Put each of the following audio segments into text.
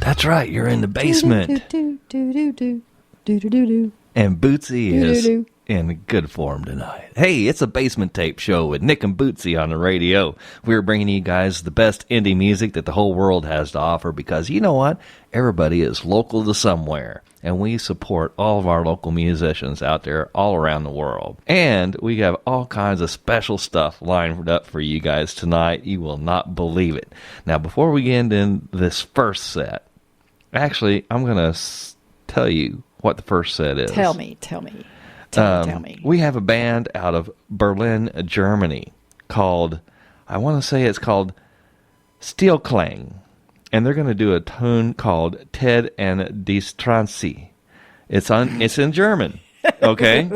That's right, you're in the basement. And Bootsy is in good form tonight. Hey, it's a Basement Tape show with Nick and Bootsy on the radio. We're bringing you guys the best indie music that the whole world has to offer because you know what? Everybody is local to somewhere. And we support all of our local musicians out there all around the world. And we have all kinds of special stuff lined up for you guys tonight. You will not believe it. Now, before we get into this first set, actually, I'm going to tell you what the first set is. Tell me. Tell me. We have a band out of Berlin, Germany called, I want to say it's called Steelklang. And they're going to do a tune called Ted and die Straße. It's in German, okay?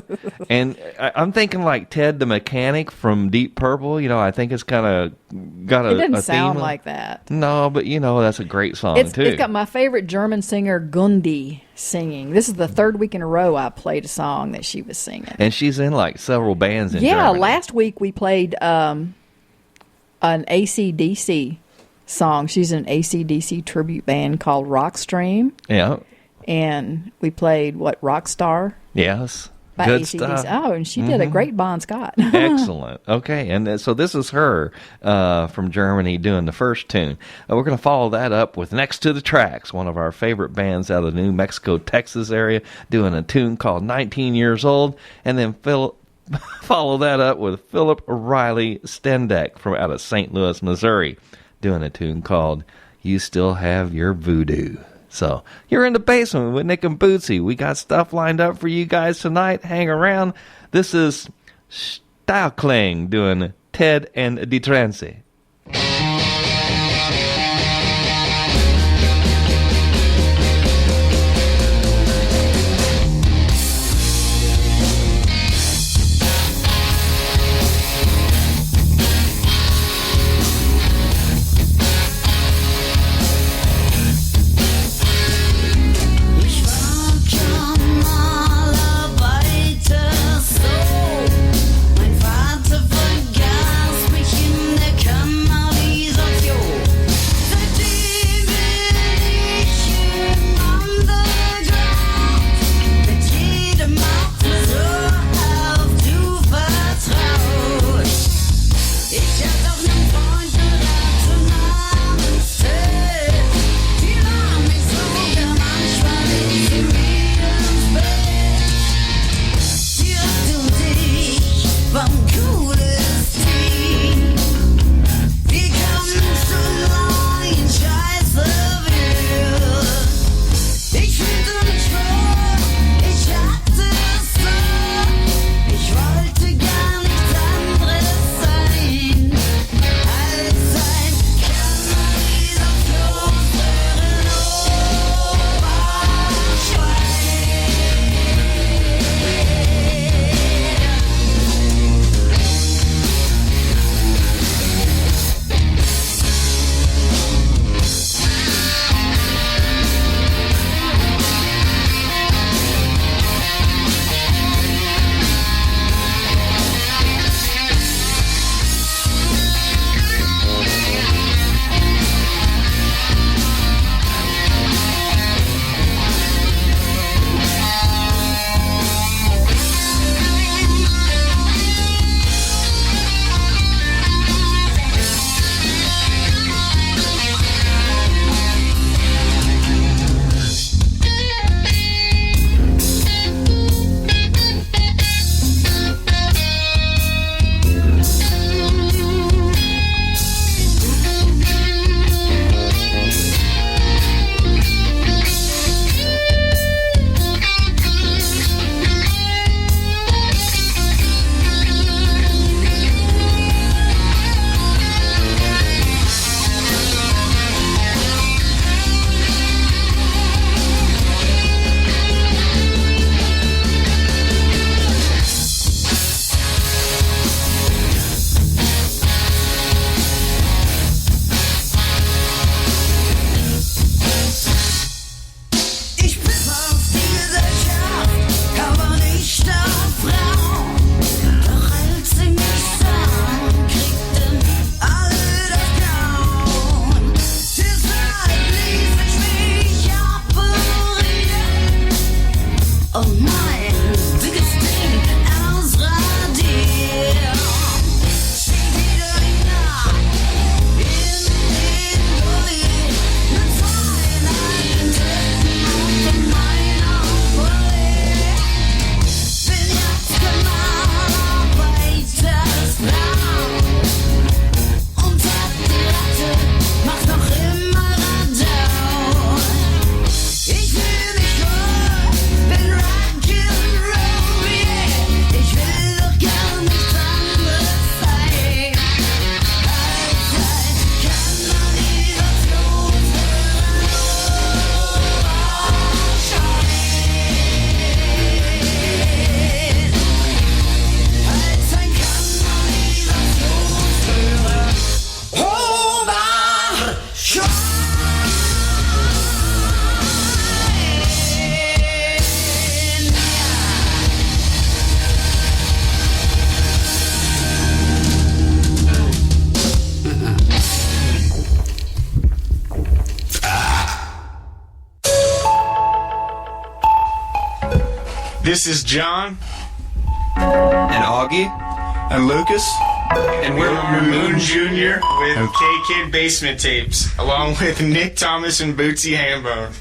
And I'm thinking like Ted the Mechanic from Deep Purple. You know, I think it's kind of got a It doesn't a sound theme. like that. No, but you know, that's a great song, too. It's got my favorite German singer, Gundi, singing. This is the third week in a row I played a song that she was singing. And she's in like several bands in Germany. Yeah, last week we played an AC/DC song. She's in an AC/DC tribute band called Rockstream. Yeah. And we played, Rockstar? Yes. By Good AC/DC. stuff. Oh, and she did a great Bon Scott. Excellent. Okay, and so this is her from Germany doing the first tune. We're going to follow that up with Next to the Tracks, one of our favorite bands out of the New Mexico, Texas area, doing a tune called 19 Years Old, and then follow that up with Philip Riley Stendeck from out of St. Louis, Missouri, doing a tune called You Still Have Your Voodoo. So, you're in the basement with Nick and Bootsy. We got stuff lined up for you guys tonight. Hang around. This is Steelklang doing Ted and die Straße. Mein Vater vergaß mich in der Kammer. This is John. And Augie. And Lucas. And we're Moon Jr. with K-Kid Basement Tapes, along with Nick Thomas and Bootsy Hambone.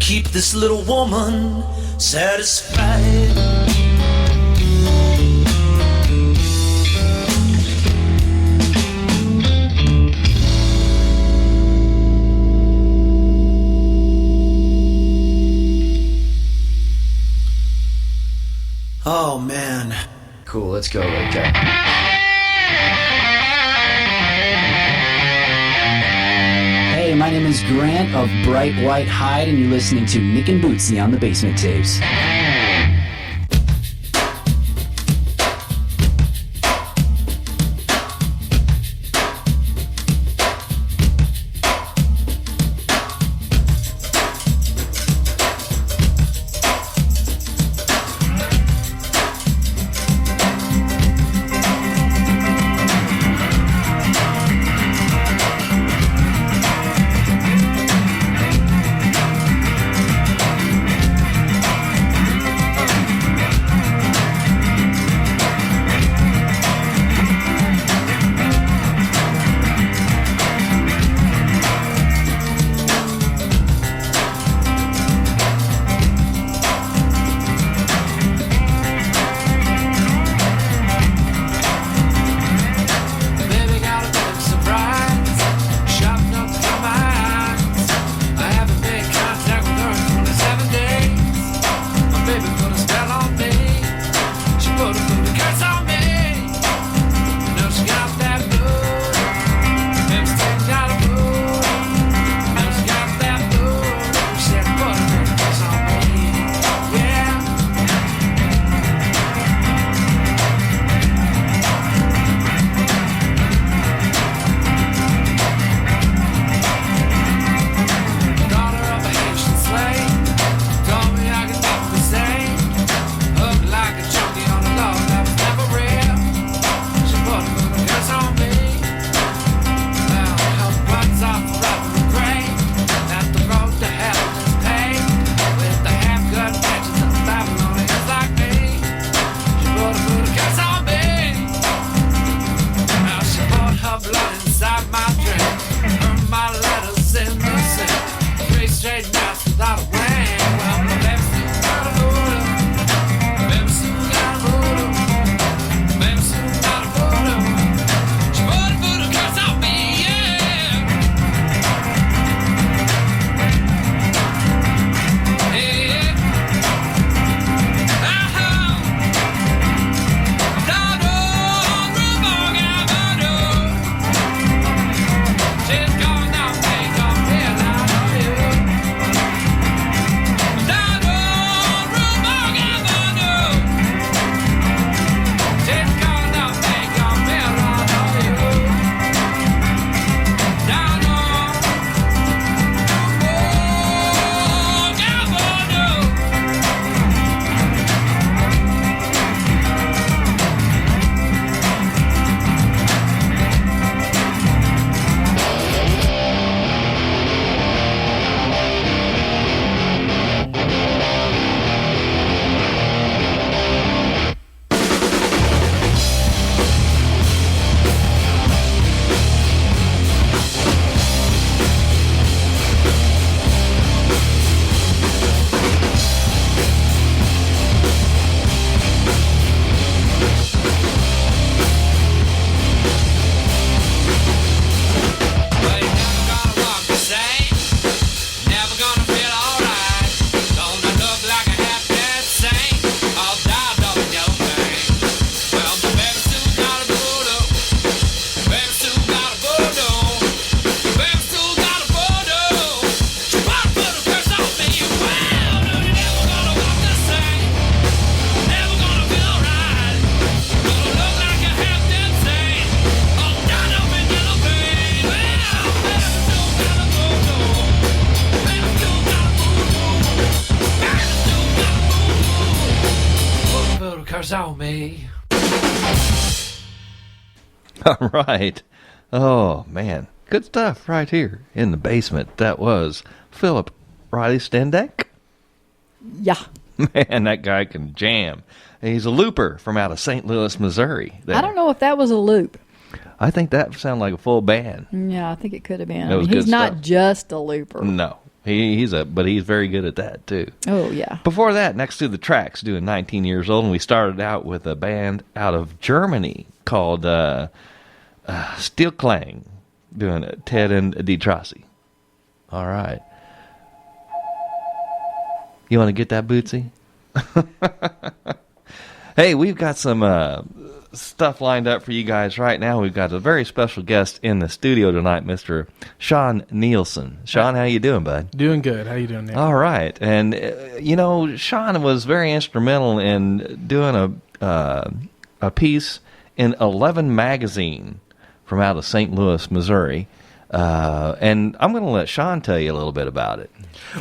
keep this little woman satisfied. Oh man. Cool, let's go, okay. Hey, my name is Grant of Bright White Hide, and you're listening to Nick and Bootsy on the Basement Tapes. On me. All right. Oh, man. Good stuff right here in the basement. That was Philip Riley Stendeck. Yeah. Man, that guy can jam. He's a looper from out of St. Louis, Missouri. I don't know if that was a loop. I think that sounded like a full band. Yeah, I think it could have been. It was he's good not stuff. just a looper. No. But he's very good at that too. Oh, yeah. Before that, Next to the Tracks, doing 19 years old, and we started out with a band out of Germany called Steel Klang, doing it. Ted and Detrossi. All right. You want to get that, Bootsy? Hey, we've got some stuff lined up for you guys right now. We've got a very special guest in the studio tonight, Mr. Sean Nielsen. Sean, how you doing, bud? Doing good. How you doing, Nick? All right. And, Sean was very instrumental in doing a piece in 11 magazine from out of St. Louis, Missouri. And I'm going to let Sean tell you a little bit about it.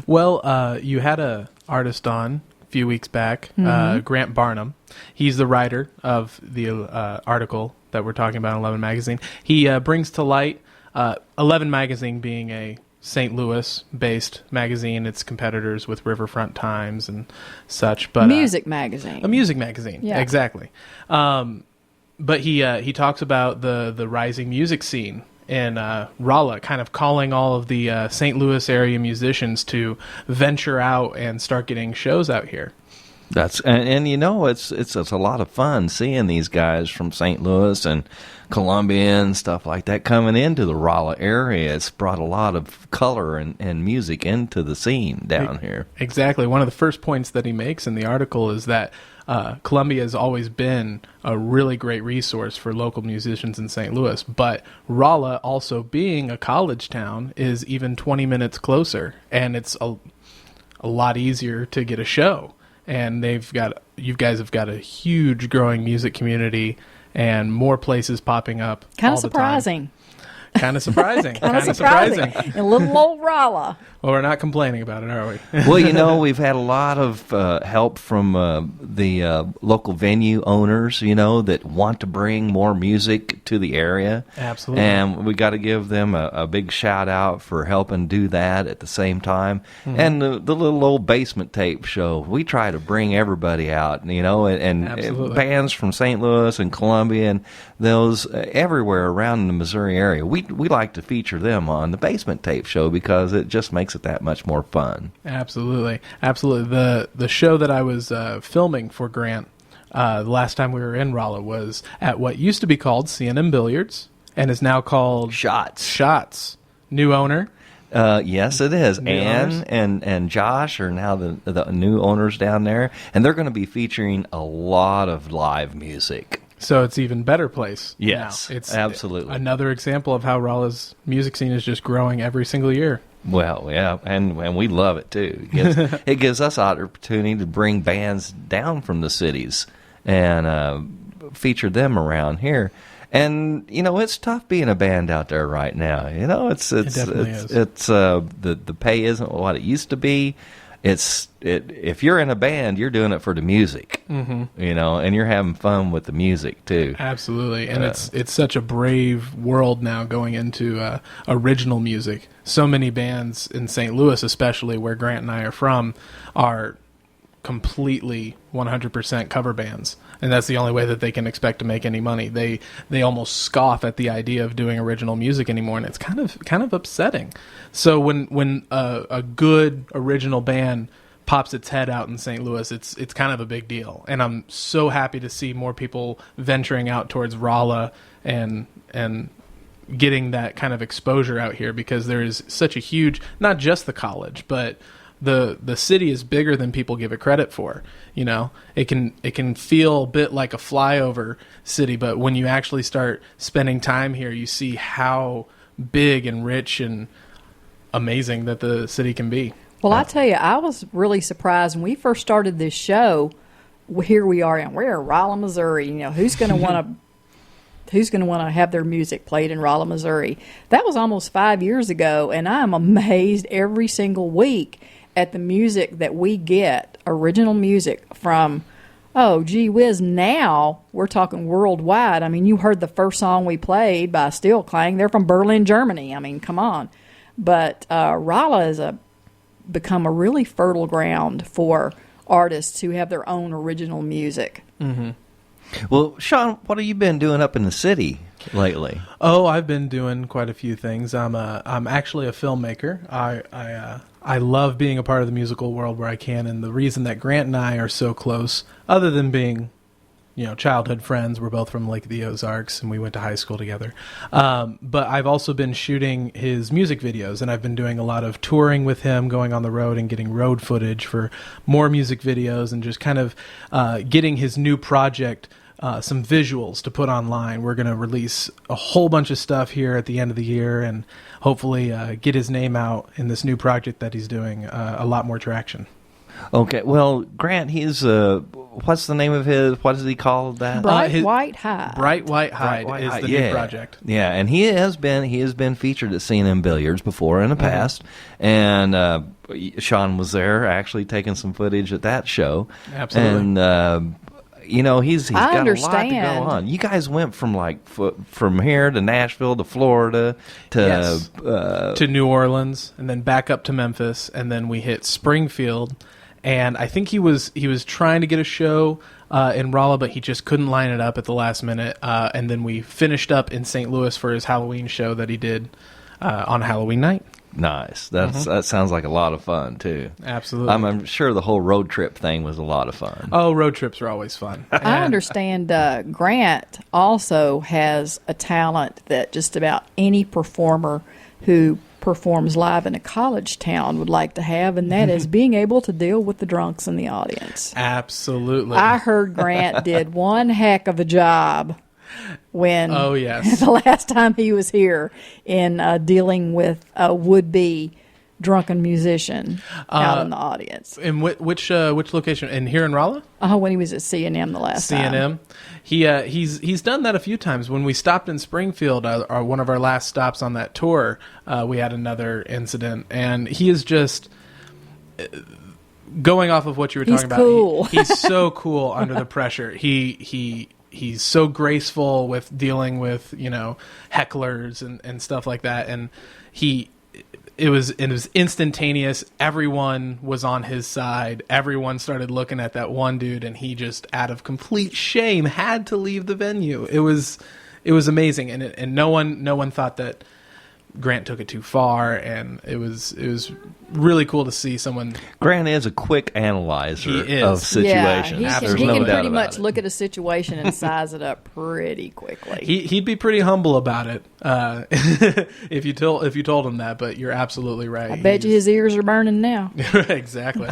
Well, you had a artist on a few weeks back, Grant Barnum. He's the writer of the article that we're talking about in 11 Magazine. He brings to light 11 Magazine being a St. Louis-based magazine. Its competitors with Riverfront Times and such. But Music magazine. A music magazine, yeah. Exactly. But he talks about the rising music scene in Rolla, kind of calling all of the St. Louis area musicians to venture out and start getting shows out here. It's a lot of fun seeing these guys from St. Louis and Columbia and stuff like that coming into the Rolla area. It's brought a lot of color and music into the scene down here. Exactly. One of the first points that he makes in the article is that Columbia has always been a really great resource for local musicians in St. Louis, but Rolla, also being a college town, is even 20 minutes closer, and it's a lot easier to get a show. And you guys have got a huge growing music community and more places popping up. Kind of surprising. Kind of surprising. Kind of surprising. In little old Rolla. Well, we're not complaining about it, are we? Well, we've had a lot of help from the local venue owners, that want to bring more music to the area. Absolutely. And we got to give them a big shout out for helping do that at the same time. Mm-hmm. And the little old basement tape show, we try to bring everybody out, and bands from St. Louis and Columbia and those everywhere around the Missouri area. We like to feature them on the basement tape show because it just makes it that much more fun. Absolutely. The show that I was filming for Grant the last time we were in Rolla was at what used to be called C&M Billiards and is now called Shots. New owner. Yes, it is. New Ann owners. and Josh are now the new owners down there, and they're going to be featuring a lot of live music. So it's even better place. Yes, now. It's absolutely. Another example of how Rolla's music scene is just growing every single year. Well, yeah, and we love it too. It gives us opportunity to bring bands down from the cities and feature them around here. And it's tough being a band out there right now. It definitely is. The pay isn't what it used to be. If you're in a band, you're doing it for the music, and you're having fun with the music too. Absolutely, and it's such a brave world now going into original music. So many bands in St. Louis, especially where Grant and I are from, are completely 100% cover bands, and that's the only way that they can expect to make any money. They almost scoff at the idea of doing original music anymore, and it's kind of upsetting. So when a good original band pops its head out in St. Louis, it's kind of a big deal, and I'm so happy to see more people venturing out towards Rolla and getting that kind of exposure out here, because there is such a huge, not just the college, but the city is bigger than people give it credit for. It can feel a bit like a flyover city, but when you actually start spending time here, you see how big and rich and amazing that the city can be. Well, I tell you, I was really surprised when we first started this show. Here we are, and we're in Rolla, Missouri. Who's going to want to have their music played in Rolla, Missouri? That was almost 5 years ago, and I'm amazed every single week at the music that we get, original music from, oh, gee whiz, now we're talking worldwide. I mean, you heard the first song we played by Steel Klang. They're from Berlin, Germany. I mean, come on. But Rolla has become a really fertile ground for artists who have their own original music. Mm-hmm. Well, Sean, what have you been doing up in the city lately? Oh, I've been doing quite a few things. I'm actually a filmmaker. I love being a part of the musical world where I can, and the reason that Grant and I are so close, other than being, childhood friends, we're both from Lake of the Ozarks, and we went to high school together. But I've also been shooting his music videos, and I've been doing a lot of touring with him, going on the road and getting road footage for more music videos, and just kind of getting his new project some visuals to put online. We're going to release a whole bunch of stuff here at the end of the year, and hopefully get his name out in this new project that he's doing a lot more traction. Okay, well, Grant, he's what's the name of his? What does he call that? Bright White Hide. Bright White Hide is the new project. Yeah, and he has been featured at C&M Billiards before in the past, and Sean was there actually taking some footage at that show. Absolutely. And he's got a lot to go understand. on. You guys went from here to Nashville to Florida to New Orleans, and then back up to Memphis, and then we hit Springfield. And I think he was trying to get a show in Rolla, but he just couldn't line it up at the last minute. And then we finished up in St. Louis for his Halloween show that he did on Halloween night. Nice. That sounds like a lot of fun too. Absolutely. I'm sure the whole road trip thing was a lot of fun. Oh, road trips are always fun. I understand Grant also has a talent that just about any performer who performs live in a college town would like to have, and that is being able to deal with the drunks in the audience. Absolutely. I heard Grant did one heck of a job when the last time he was here in dealing with a would-be drunken musician out in the audience. In which location? And here in Rolla? When he was at C&M the last time. C&M. He's done that a few times. When we stopped in Springfield, one of our last stops on that tour, we had another incident, and he is just going off of what you were talking about. Cool. He's so cool under the pressure. He's so graceful with dealing with hecklers and stuff like that, and it was instantaneous. Everyone was on his side. Everyone started looking at that one dude, and he just, out of complete shame, had to leave the venue. It was amazing, and no one thought that Grant took it too far, and it was really cool to see someone. Grant is a quick analyzer of situations. Yeah, he can pretty much look at a situation and size it up pretty quickly. He'd be pretty humble about it if you told him that, but you're absolutely right. I bet you his ears are burning now. Exactly.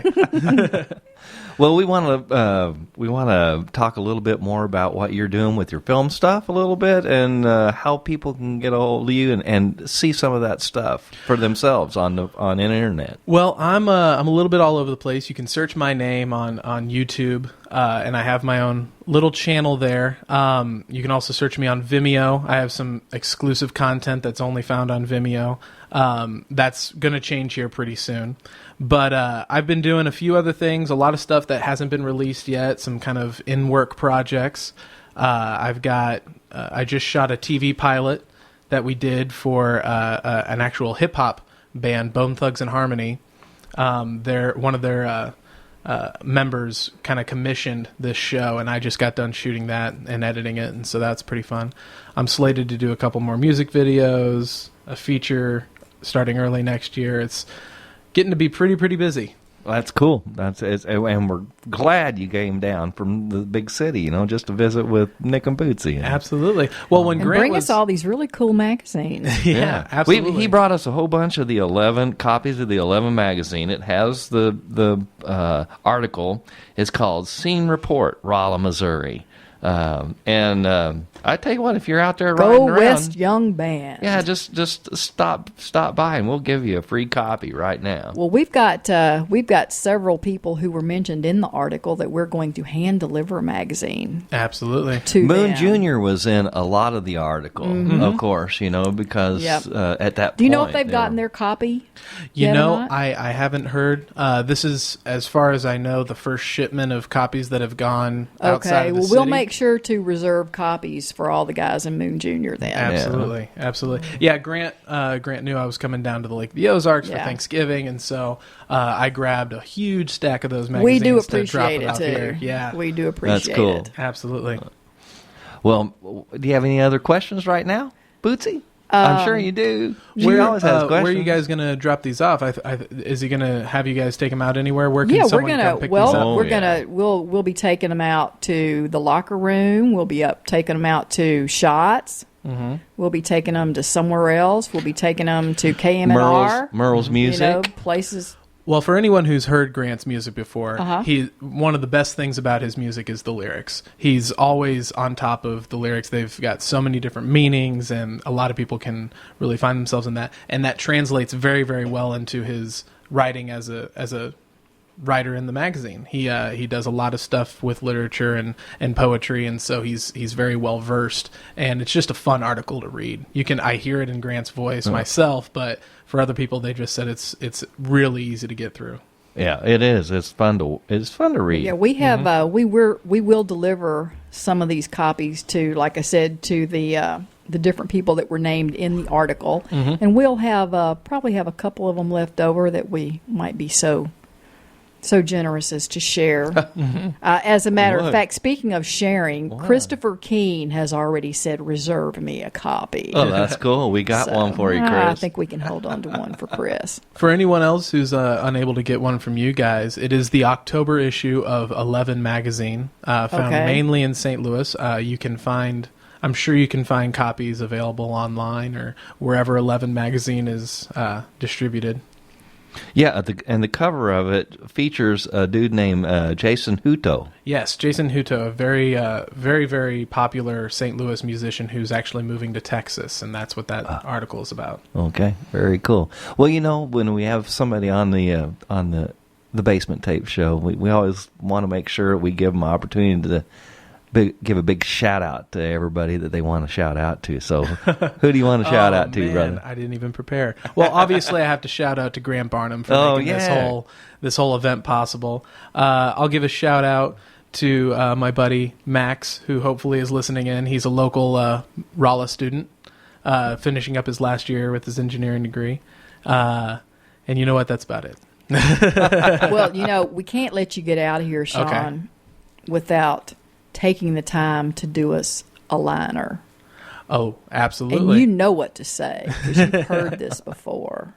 Well, we want to talk a little bit more about what you're doing with your film stuff a little bit, and how people can get a hold of you and see some of that stuff for themselves on the internet. Well, I'm a little bit all over the place. You can search my name on YouTube, and I have my own little channel there. You can also search me on Vimeo. I have some exclusive content that's only found on Vimeo. That's going to change here pretty soon. But I've been doing a few other things, a lot of stuff that hasn't been released yet, some kind of in-work projects. I just shot a TV pilot that we did for an actual hip-hop band, Bone Thugs and Harmony. One of their members kind of commissioned this show, and I just got done shooting that and editing it, and so that's pretty fun. I'm slated to do a couple more music videos, a feature starting early next year. It's getting to be pretty busy. Well, that's cool. And we're glad you came down from the big city, just to visit with Nick and Bootsy. Absolutely. Well, when Grant bring us all these really cool magazines. Yeah, absolutely. He brought us a whole bunch of the 11 copies of the 11 magazine. It has the article. It's called "Scene Report, Rolla, Missouri." I tell you what, if you're out there riding around, West Young Band. Yeah, just stop by and we'll give you a free copy right now. Well, we've got several people who were mentioned in the article that we're going to hand deliver a magazine. Absolutely. To Moon them. Jr. was in a lot of the article, of course, because at that point. Do you know if they've gotten their copy? I haven't heard. This is, as far as I know, the first shipment of copies that have gone outside of the city. We'll make sure to reserve copies for all the guys in Moon Jr. then. Absolutely. Yeah, Grant knew I was coming down to the Lake of the Ozarks for Thanksgiving, and so I grabbed a huge stack of those magazines. We do to drop appreciate it out too. here. Yeah, we do appreciate That's cool. it. Absolutely. Well, do you have any other questions right now, Bootsy? I'm sure you do. She always has questions. Where are you guys going to drop these off? Is he going to have you guys take them out anywhere? Where can Yeah, we're someone gonna. come pick these up? Well, we're gonna. We'll be taking them out to the locker room. We'll be taking them out to Shots. Mm-hmm. We'll be taking them to somewhere else. We'll be taking them to KM&R. Merle's Music. Places. Well, for anyone who's heard Grant's music before, Uh-huh. one of the best things about his music is the lyrics. He's always on top of the lyrics. They've got so many different meanings, and a lot of people can really find themselves in that. And that translates very, very well into his writing as a writer in the magazine. He does a lot of stuff with literature and poetry, and so he's very well versed. And it's just a fun article to read. I hear it in Grant's voice myself, but for other people, they just said it's really easy to get through. Yeah, it is. It's fun to read. Yeah, we have. We will deliver some of these copies to, like I said, to the different people that were named in the article, and we'll have probably have a couple of them left over that we might be so generous as to share. As a matter of fact, speaking of sharing, Christopher Keene has already said, reserve me a copy. Oh, that's cool. We got one for you, Chris. I think we can hold on to one for Chris. For anyone else who's unable to get one from you guys, it is the October issue of 11 magazine, found mainly in St. Louis. I'm sure you can find copies available online or wherever 11 magazine is distributed. Yeah, and the cover of it features a dude named Jason Hutto. Yes, Jason Hutto, a very, very, very popular St. Louis musician who's actually moving to Texas, and that's what that article is about. Okay, very cool. Well, when we have somebody on the Basement Tape show, we always want to make sure we give them an opportunity to give a big shout out to everybody that they want to shout out to. So, who do you want to shout out to, brother? I didn't even prepare. Well, obviously, I have to shout out to Grant Barnum for making this whole event possible. I'll give a shout out to my buddy Max, who hopefully is listening in. He's a local Rolla student, finishing up his last year with his engineering degree. And you know what? That's about it. Well, we can't let you get out of here, Sean, without taking the time to do us a liner. Oh, absolutely. And you know what to say, because you've heard this before.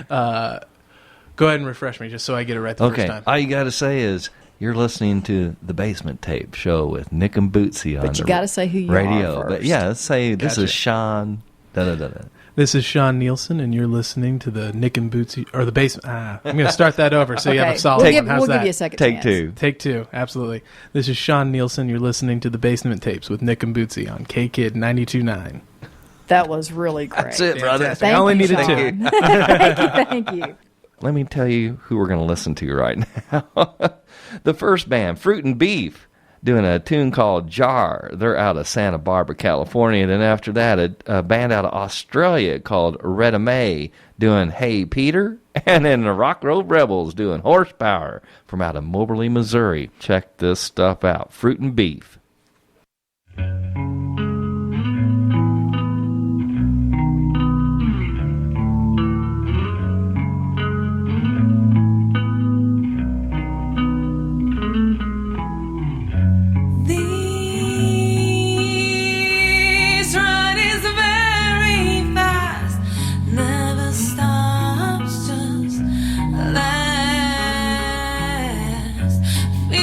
Go ahead and refresh me, just so I get it right the first time. All you got to say is, you're listening to the Basement Tape show with Nick and Bootsy on But you got to say who you radio. are first. Let's say this Gotcha. is Sean. Da-da-da-da. This is Sean Nielsen, and you're listening to the Nick and Bootsy, or the Basement. I'm going to start that over so you have a solid one. How's we'll that? give you a second Take chance. two. Take two, absolutely. This is Sean Nielsen. You're listening to the Basement Tapes with Nick and Bootsy on KKID 92.9. That was really great. That's it, brother. Fantastic. I only you, needed Sean. two. Thank you. Let me tell you who we're going to listen to right now. The first band, Fruit and Beef, doing a tune called Jar. They're out of Santa Barbara, California. Then after that, a band out of Australia called Retta May doing Hey Peter. And then the Rock Road Rebels doing Horsepower from out of Moberly, Missouri. Check this stuff out. Fruit and Beef. This ride is very fast, never stops, just lasts. Feel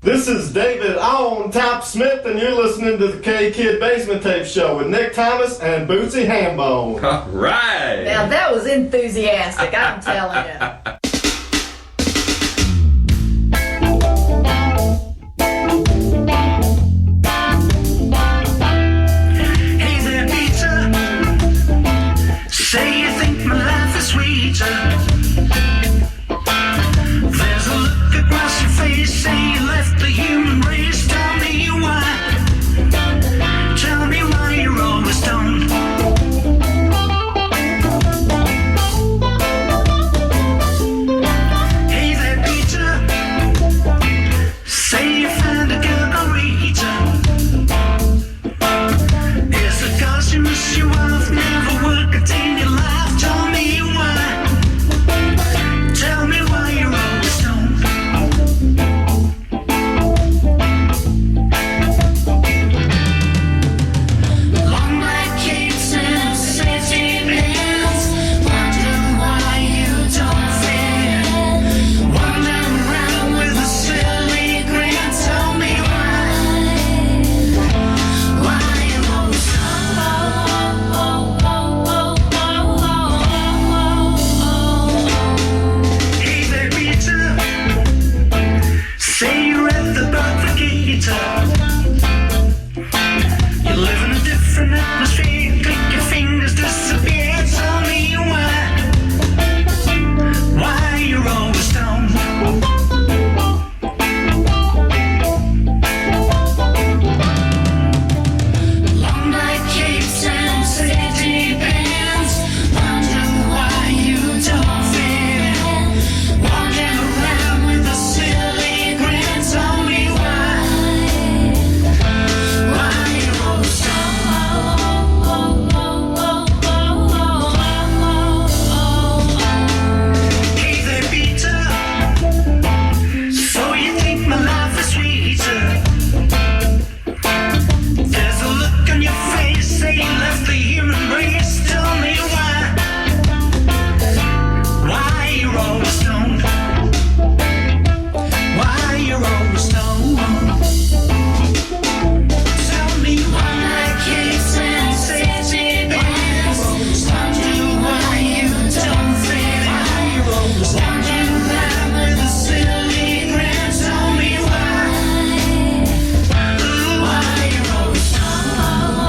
This is David on Top Smith, and you're listening to the K-Kid Basement Tape Show with Nick Thomas and Bootsy Hambone. All right. Now that was enthusiastic, I'm telling you. Hey there, pizza. Say you think my life is sweeter. There's a look across your face. Say you left the human race. Tell me why. Tell me why you're always stoned. Hey there, pizza. Say you find a girl margarita. Is it 'cause you miss your wife? Never work a day in your life. Tell me why. Tell me why you're always stoned. Long black capes and safety pins. Wondering why you don't fit. Wandering around with a silly grin. Tell me why. Why you're always stoned. Hey there, pizza. Say you're at the Barfagator. You live in a different atmosphere. Click your fingers, disappear. Tell me why. Why you're always stoned. Long night capes and safety pins. Wondering why you don't fit. Wandering around with a silly grin. Tell me why. Why you're always stoned. Hey there, Peter. So you think my life is sweeter? There's a look on your face, say you left the human race. Tell me why. Why you're always stoned. Why you're always stoned. Tell me why I can't stand safety pins. Wondering why you don't fit. Wandering around with a silly grin. Tell me why. Why you're always stoned.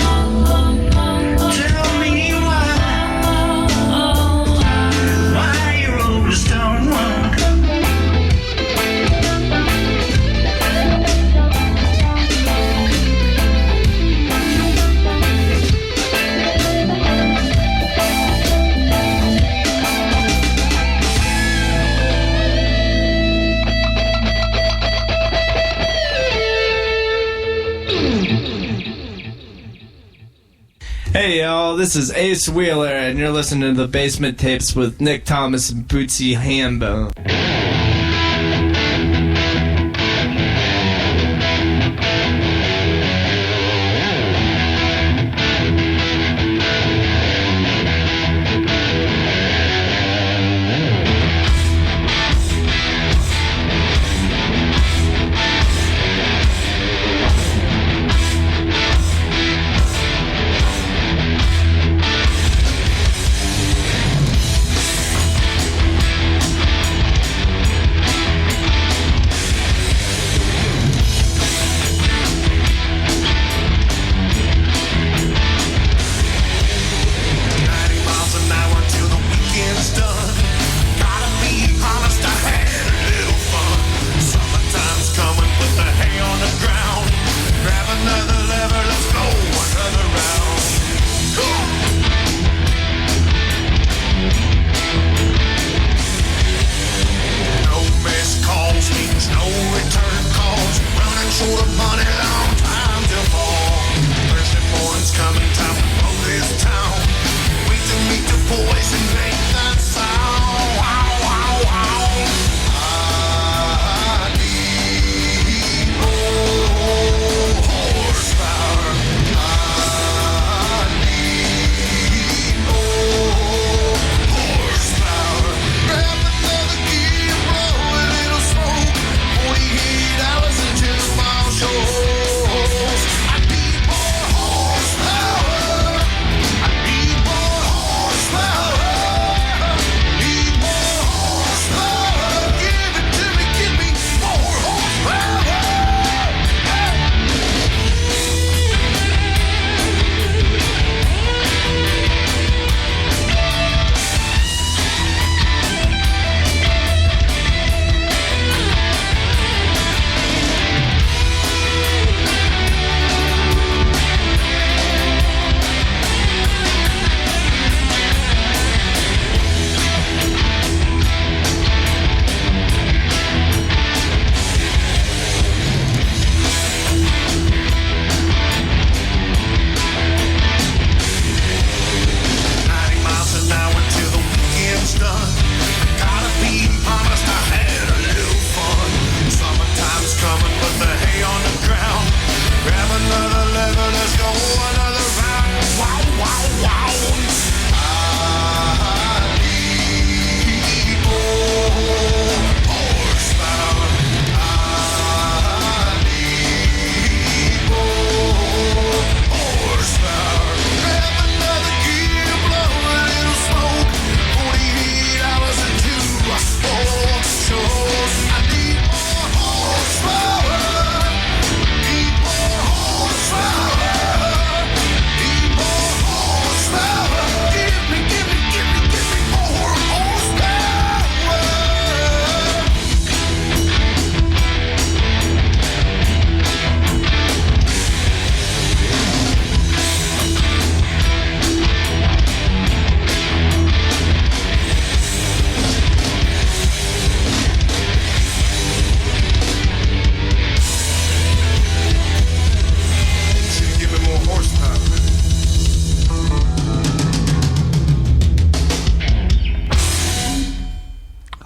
Tell me why. Why you're always stoned. Hey y'all, this is Ace Wheeler, and you're listening to the Basement Tapes with Nick Thomas and Bootsy Hambone.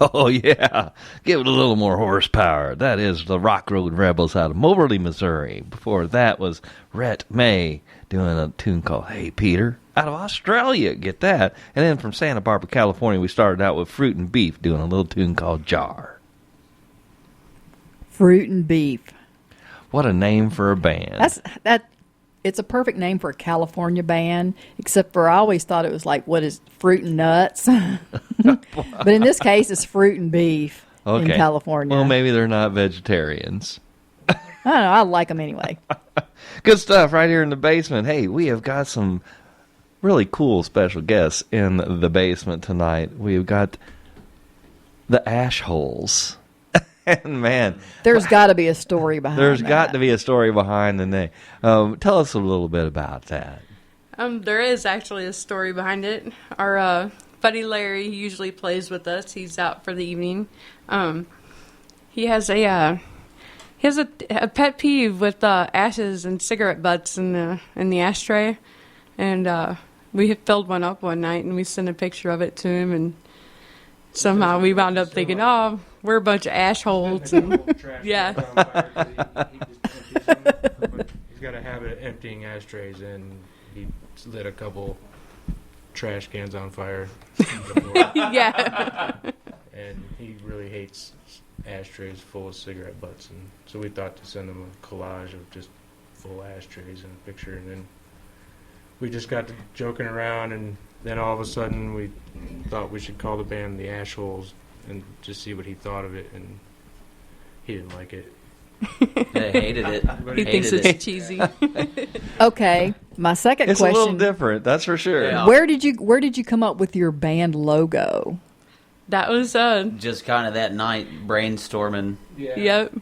Oh, yeah. Give it a little more horsepower. That is the Rock Road Rebels out of Moberly, Missouri. Before that was Rhett May doing a tune called Hey Peter out of Australia. Get that. And then from Santa Barbara, California, we started out with Fruit and Beef doing a little tune called Jar. Fruit and Beef. What a name for a band. It's a perfect name for a California band, except for I always thought it was like, what is Fruit and Nuts? But in this case, it's Fruit and Beef in California. Well, maybe they're not vegetarians. I don't know. I like them anyway. Good stuff right here in the basement. Hey, we have got some really cool special guests in the basement tonight. We've got the Ash Holes. And man, there's got to be a story behind There's that. got to be a story behind the name. Tell us a little bit about that. There is actually a story behind it. Our buddy Larry, he usually plays with us. He's out for the evening. He has a pet peeve with ashes and cigarette butts in the ashtray, and we filled one up one night and we sent a picture of it to him, and somehow we wound up thinking, oh, we're a bunch of ash holes. And, yeah. He's got a habit of emptying ashtrays, and he lit a couple trash cans on fire. Yeah. And he really hates ashtrays full of cigarette butts, and so we thought to send him a collage of just full ashtrays and a picture, and then we just got to joking around, and then all of a sudden we thought we should call the band the Ash Holes and just see what he thought of it, and he didn't like it. They hated it. He thinks it's cheesy. Okay, my second It's question. a little different, that's for sure. Yeah. Where did you come up with your band logo? That was just kind of that night brainstorming. Yeah. Yep.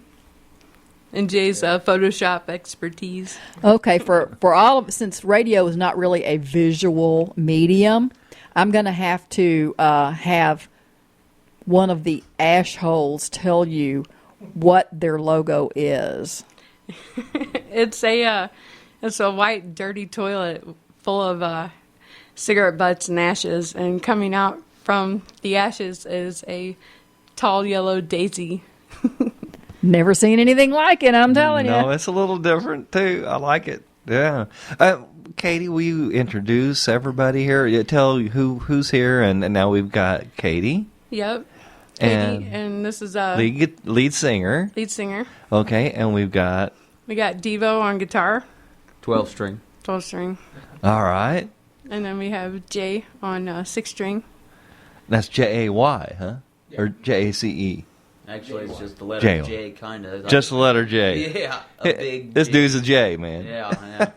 And Jay's Photoshop expertise. Okay, for all of, since radio is not really a visual medium, I'm going to have to have one of the Ash Holes tell you what their logo is. It's a white dirty toilet full of cigarette butts and ashes, and coming out from the ashes is a tall yellow daisy. Never seen anything like it, I'm telling you. No, it's a little different too. I like it. Yeah. Katie, will you introduce everybody here? You tell who's here, and now we've got Katie. Yep. Katie, and this is lead singer. Lead singer. Okay, and we got Devo on guitar. 12 string. 12 string. All right. And then we have Jay on 6 string. That's Jay, huh? Yeah. Or Jace? Actually, it's just the letter J, J, kind of. Just the letter J. Yeah, a big This J. dude's a J, man. Yeah.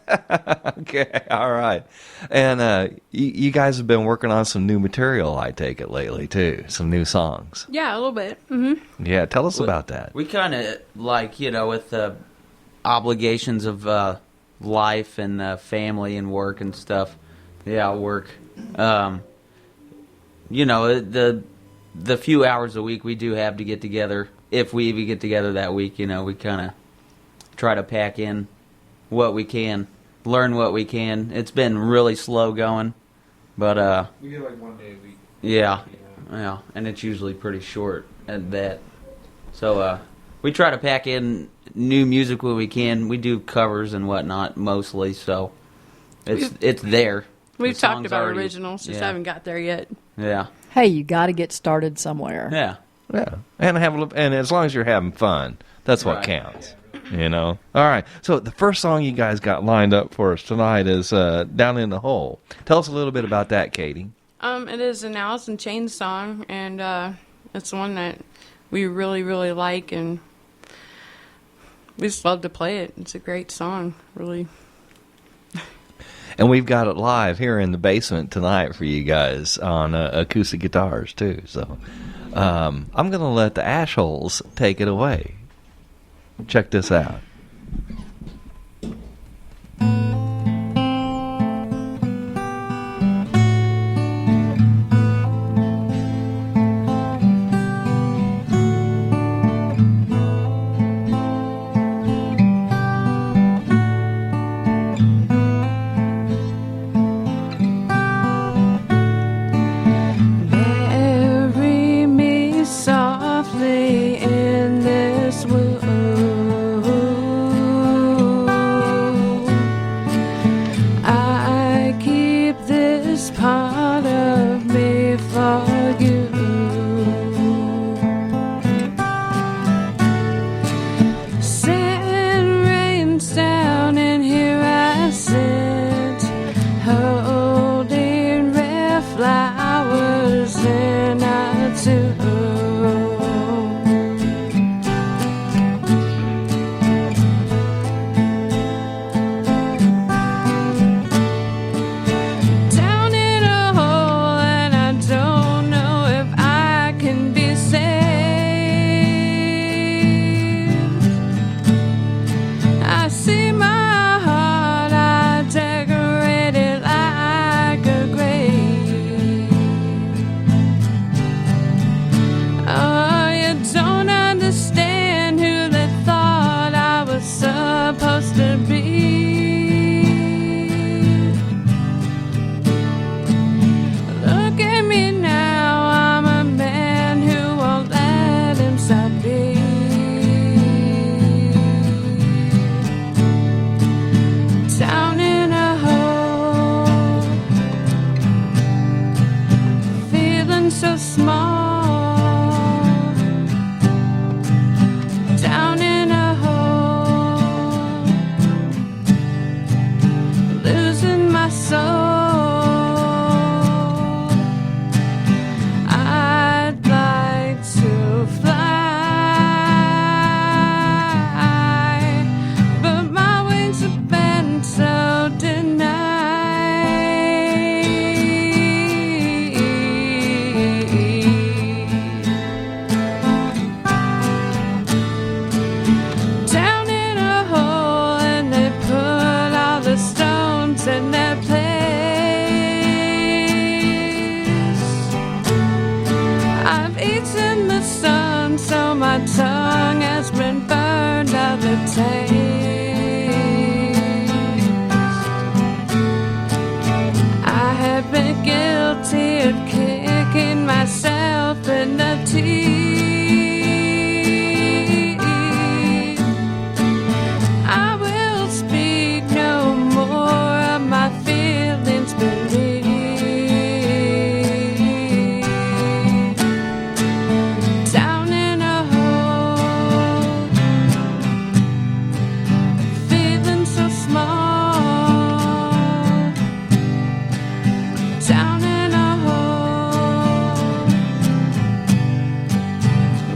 Okay, all right. And you guys have been working on some new material, I take it, lately, too. Some new songs. Yeah, a little bit. Mm-hmm. Yeah, tell us about that. We kind of, like, with the obligations of life and family and work and stuff. Yeah, work. The few hours a week we do have to get together, if we even get together that week, we kind of try to pack in what we can, learn what we can. It's been really slow going, but we do like 1 day a week. Yeah, and it's usually pretty short at that. So we try to pack in new music when we can. We do covers and whatnot mostly, so it's there. We've The talked song's about already- originals, just yeah. haven't got there yet. Yeah. Hey, you got to get started somewhere. Yeah. Yeah, and and as long as you're having fun, that's what counts. All right. So the first song you guys got lined up for us tonight is "Down in the Hole." Tell us a little bit about that, Katie. It is an Alice in Chains song, and it's one that we really, really like, and we just love to play it. It's a great song, really. And we've got it live here in the basement tonight for you guys on acoustic guitars, too. So I'm going to let the Ash Holes take it away. Check this out. Bury me part of me for you. Sand rains down and here I sit, holding red flowers in a tube. Down in a hole and I don't know if I can be saved. I see my heart, I decorate it like a grave. Oh, you don't understand who they thought I was supposed to be. Look at me now, I'm a man who won't let himself be. Down in a hole, feeling so small. Down in a hole, losing my soul. I'd like to fly, but my wings have been so denied. Down in a hole and they put all the stones in their place. I've eaten the sun, so my tongue has been burned out the taste. I have been guilty of kicking myself in the teeth. I will speak no more of my feelings beneath. Down in a hole, feeling so small. Down in a hole,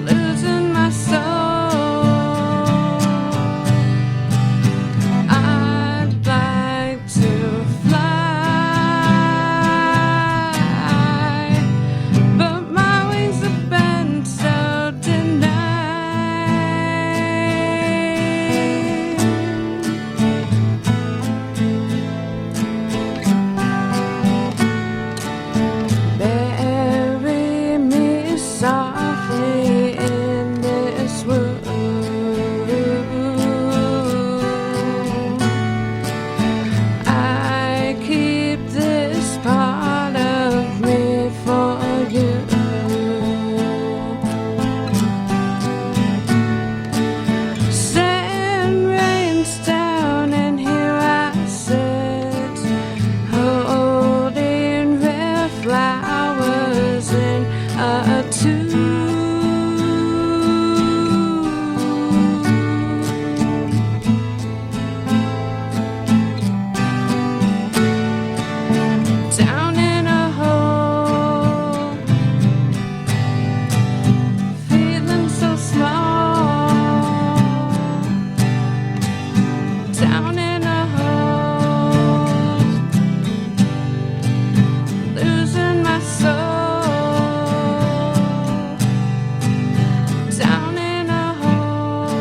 losing my soul. I'd like to fly, but my wings have been so denied. Bury me softly in this wood. I keep this part of me for you. Sand rains down and here I sit, holding red flowers in a tube. Down in a hole, feeling so small. Down in a hole, losing my soul. Down in a hole,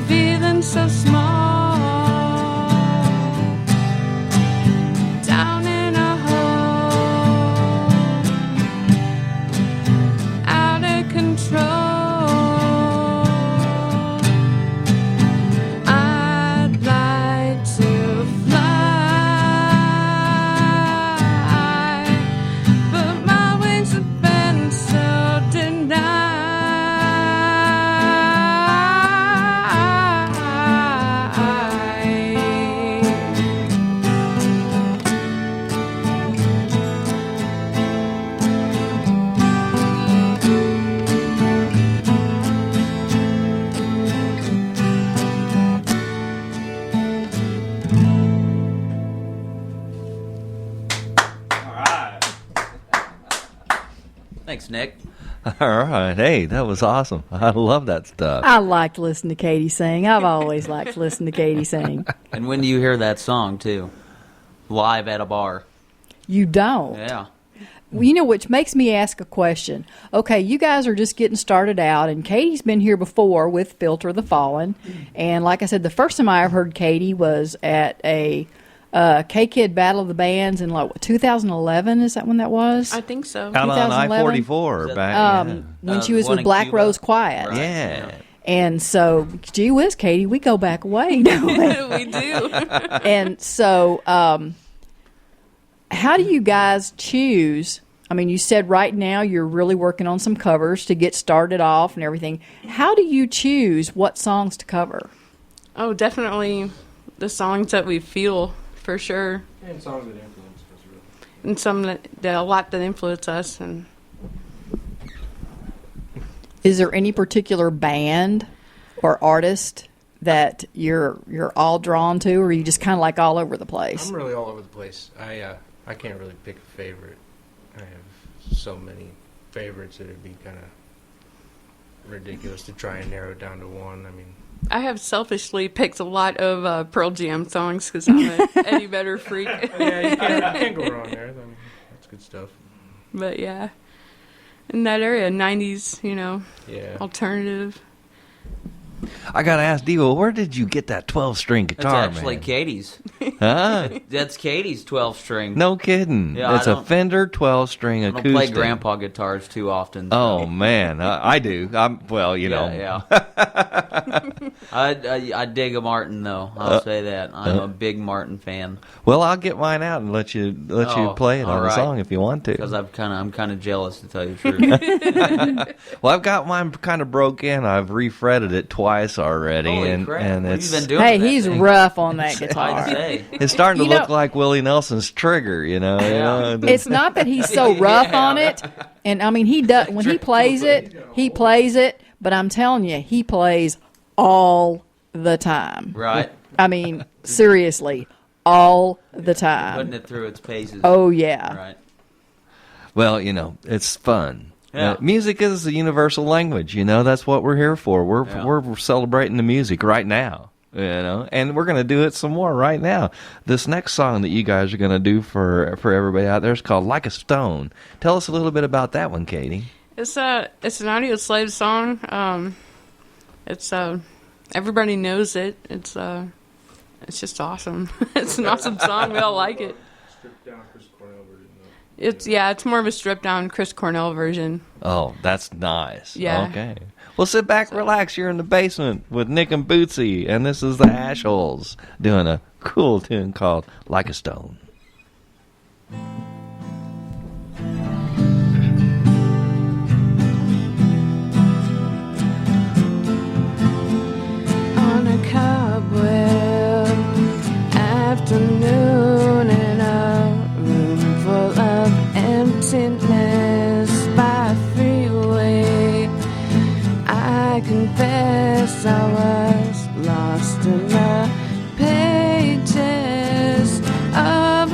feeling so small. Down in a hole, out of control. I'd like to fly, but my wings have been so denied. Thanks, Nick. All right. Hey, that was awesome. I love that stuff. I like to listen to Katie sing. I've always liked to listen to Katie sing. And when do you hear that song, too? Live at a bar. You don't. Yeah. You know, which makes me ask a question. Okay, you guys are just getting started out, and Katie's been here before with Filter the Fallen. And like I said, the first time I ever heard Katie was at a K-Kid Battle of the Bands in, like, 2011. Is that when that was? I think so. Out on 2011? I-44 back. When she was one with in Black Cuba? Rose Quiet. Right. Yeah. And so, gee whiz, Katie, we go back way, don't we? We do. And so, how do you guys choose? I mean, you said right now you're really working on some covers to get started off and everything. How do you choose what songs to cover? Oh, definitely the songs that we feel, for sure. And songs that influence us, really. And some that a lot that influence us. And Is there any particular band or artist that you're all drawn to, or are you just kind of like all over the place? I'm really all over the place. I can't really pick a favorite. I have so many favorites that it'd be kind of ridiculous to try and narrow it down to one. I mean, I have selfishly picked a lot of Pearl Jam songs because I'm an Eddie Vedder freak. yeah, you can't go wrong there. That's good stuff. But yeah, in that area, 90s, Yeah. alternative. I got to ask Devo, where did you get that 12-string That's guitar, actually man? Katie's. Huh? That's Katie's 12-string. No kidding. Yeah, It's I a don't- Fender 12-string I don't acoustic. play grandpa guitars too often. So. Oh, man. I do. Yeah. I dig a Martin, though. I'll say that. I'm a big Martin fan. Well, I'll get mine out and let you play it all on the right. song if you want to. Because I'm kind of jealous, to tell you the truth. Well, I've got mine kind of broke in. I've refretted it twice already. Holy and crap. and What it's have you been doing Hey, with that he's thing? rough on that I'd guitar. say. it's starting to You look know- like Willie Nelson's Trigger, you know. Yeah. It's not that he's so rough on it, and I mean he does when he plays it. But I'm telling you, he plays all the time. Right. I mean, seriously, all the time. Putting it through its paces. Oh yeah. Right. Well, it's fun. Yeah. Music is a universal language. That's what we're here for. We're celebrating the music right now. And we're going to do it some more right now. This next song that you guys are going to do for everybody out there is called "Like a Stone." Tell us a little bit about that one, Katie. It's an Audio Slave song. It's everybody knows it. It's just awesome. It's an awesome song. We all like it. Stripped down Chris Cornell version, though. It's more of a stripped down Chris Cornell version. Oh, that's nice. Yeah. Okay. Well, sit back, relax. You're in the basement with Nick and Bootsy, and this is the Ashholes doing a cool tune called "Like a Stone." On a cobweb afternoon in a room full of emptiness by freeway, I confess I was lost in the pages of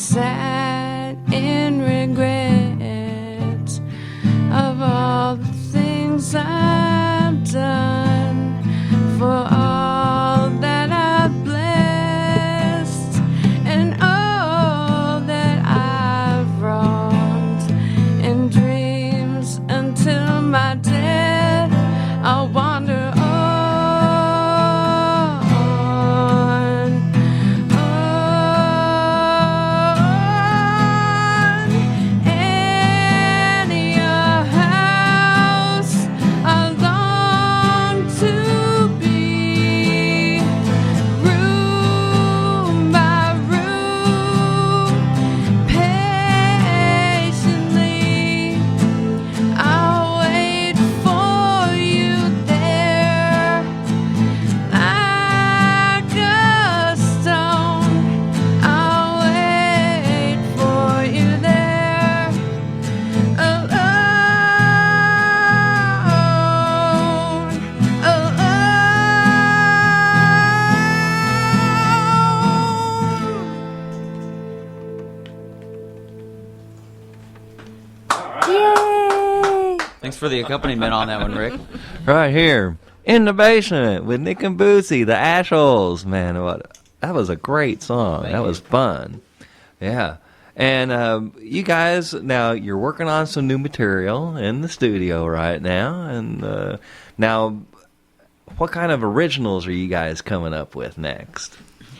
sat in regret of all the things I've done, for all that I've blessed and all that I've wronged in dreams until my death. I'll wander on. And your house I long to be, room by room, patiently I'll wait for you there, like a stone. I'll wait for you there, alone, Yay! Thanks for the accompaniment on that one, Rick. Right here in the basement with Nick and Bootsy, the Ashholes. Man, what that was a great song. That was fun. Yeah. And you guys, now you're working on some new material in the studio right now. And now, what kind of originals are you guys coming up with next?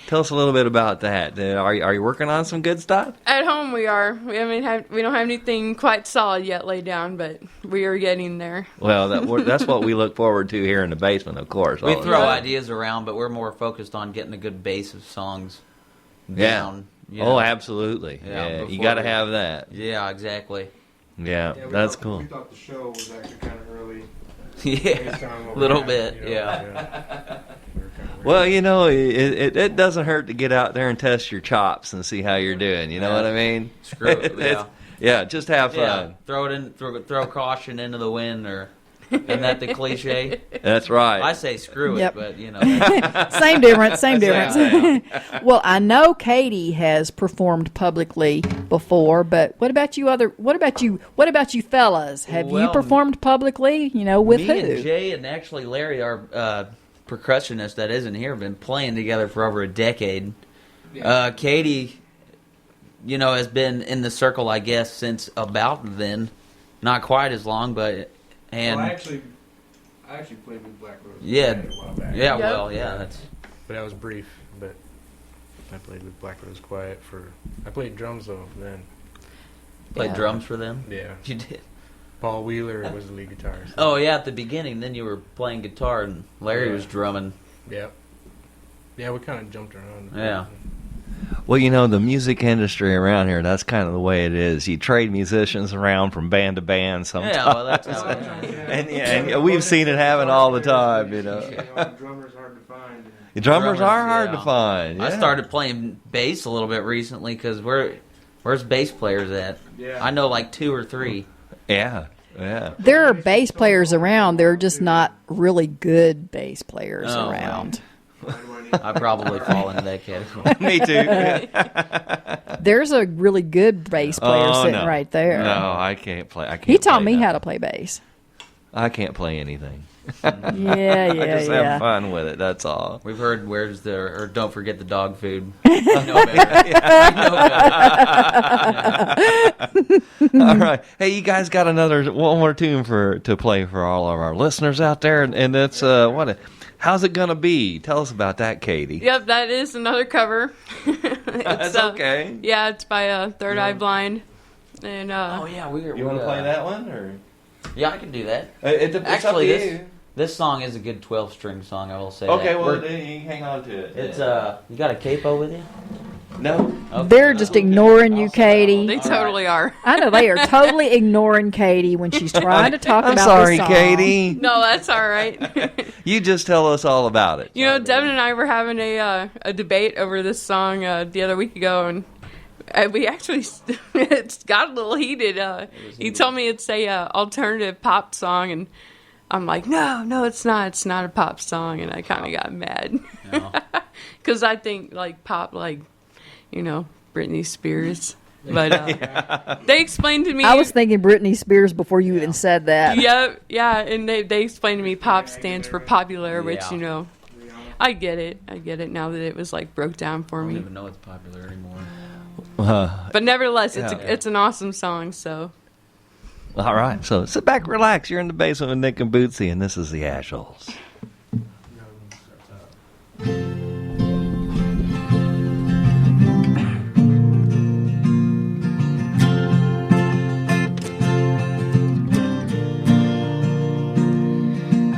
Tell us a little bit about that. Are you working on some good stuff? At home we are. We don't have anything quite solid yet laid down, but we are getting there. Well, that's what we look forward to here in the basement, of course. We all the throw time. ideas around, but we're more focused on getting a good base of songs down. you Oh, know. absolutely. Yeah, you before got to we- have that. Yeah, exactly. Yeah, Yeah, that's we cool. thought the show was actually kind of early. Yeah, based on what a little we had, bit, you know, yeah. We were kinda Well, you know, it doesn't hurt to get out there and test your chops and see how you're doing. You know what I mean? Screw it, It's- yeah, just have Yeah, fun. throw caution into the wind, or isn't that the cliche? That's right. I say screw Yep. it, but you know. Same difference. Same That's difference. Well, I know Katie has performed publicly before, but what about you fellas? Have you Well, performed publicly? You know, with Me who? and Jay and actually Larry, our percussionist that isn't here, have been playing together for over a decade. Katie, you know, has been in the circle, I guess, since about then. Not quite as long, but and Well, I actually played with Black Rose. yeah, a while back. yeah, well, yeah, that's But that was brief. But I played with Black Rose Quiet for. I played drums though then. played drums for them. Yeah. You did. Paul Wheeler was the lead guitarist. Oh yeah, at the beginning. Then you were playing guitar, and Larry was drumming. Yeah. Yeah, we kind of jumped around. Yeah. Well, you know, the music industry around here, that's kind of the way it is. You trade musicians around from band to band sometimes. Yeah, well, that's how it is. and we've seen it happen all the time, you know. Drummers hard to find. The drummers are hard yeah. to find. I yeah. started playing bass a little bit recently because where's bass players at? Yeah. I know like 2 or 3. Yeah, yeah. There are bass players around. They're just not really good bass players Oh, around. I probably fall into that category. Me too. There's a really good bass player sitting no. right there. No, I can't play. I can't. He taught play me that. how to play bass. I can't play anything. Yeah, I just yeah. have fun with it. That's all. We've heard or don't forget the dog food. You know better. All right. Hey, you guys got one more tune to play for all of our listeners out there, and it's how's it gonna be? Tell us about that, Katie. Yep, that is another cover. That's okay. Yeah, it's by Third Eye Blind. And Oh yeah, You want to play that one, or Yeah, I can do that. it's Actually, up to you. this song is a good 12-string song. I will say. Okay, that. well, We're- then you can hang on to it. it's you got a capo with you? No. Okay. They're just ignoring you, Katie. they totally are. I know they are totally ignoring Katie when she's trying to talk I'm about sorry, this song. Katie. No, that's all right. You just tell us all about it. You know, Devin and I were having a debate over this song the other week ago, and we actually it's got a little heated. He told me it's a alternative pop song, and I'm like, no, it's not. It's not a pop song, and I kind of got mad because I think like pop, like Britney Spears. But they explained to me. I was thinking Britney Spears before you even said that. Yeah, and they explained to me pop stands for popular, which, you know, I get it now that it was like broke down for me. I don't even know it's popular anymore. But nevertheless, it's an awesome song, so. All right, so sit back, relax. You're in the basement with Nick and Bootsy, and this is the Ashholes.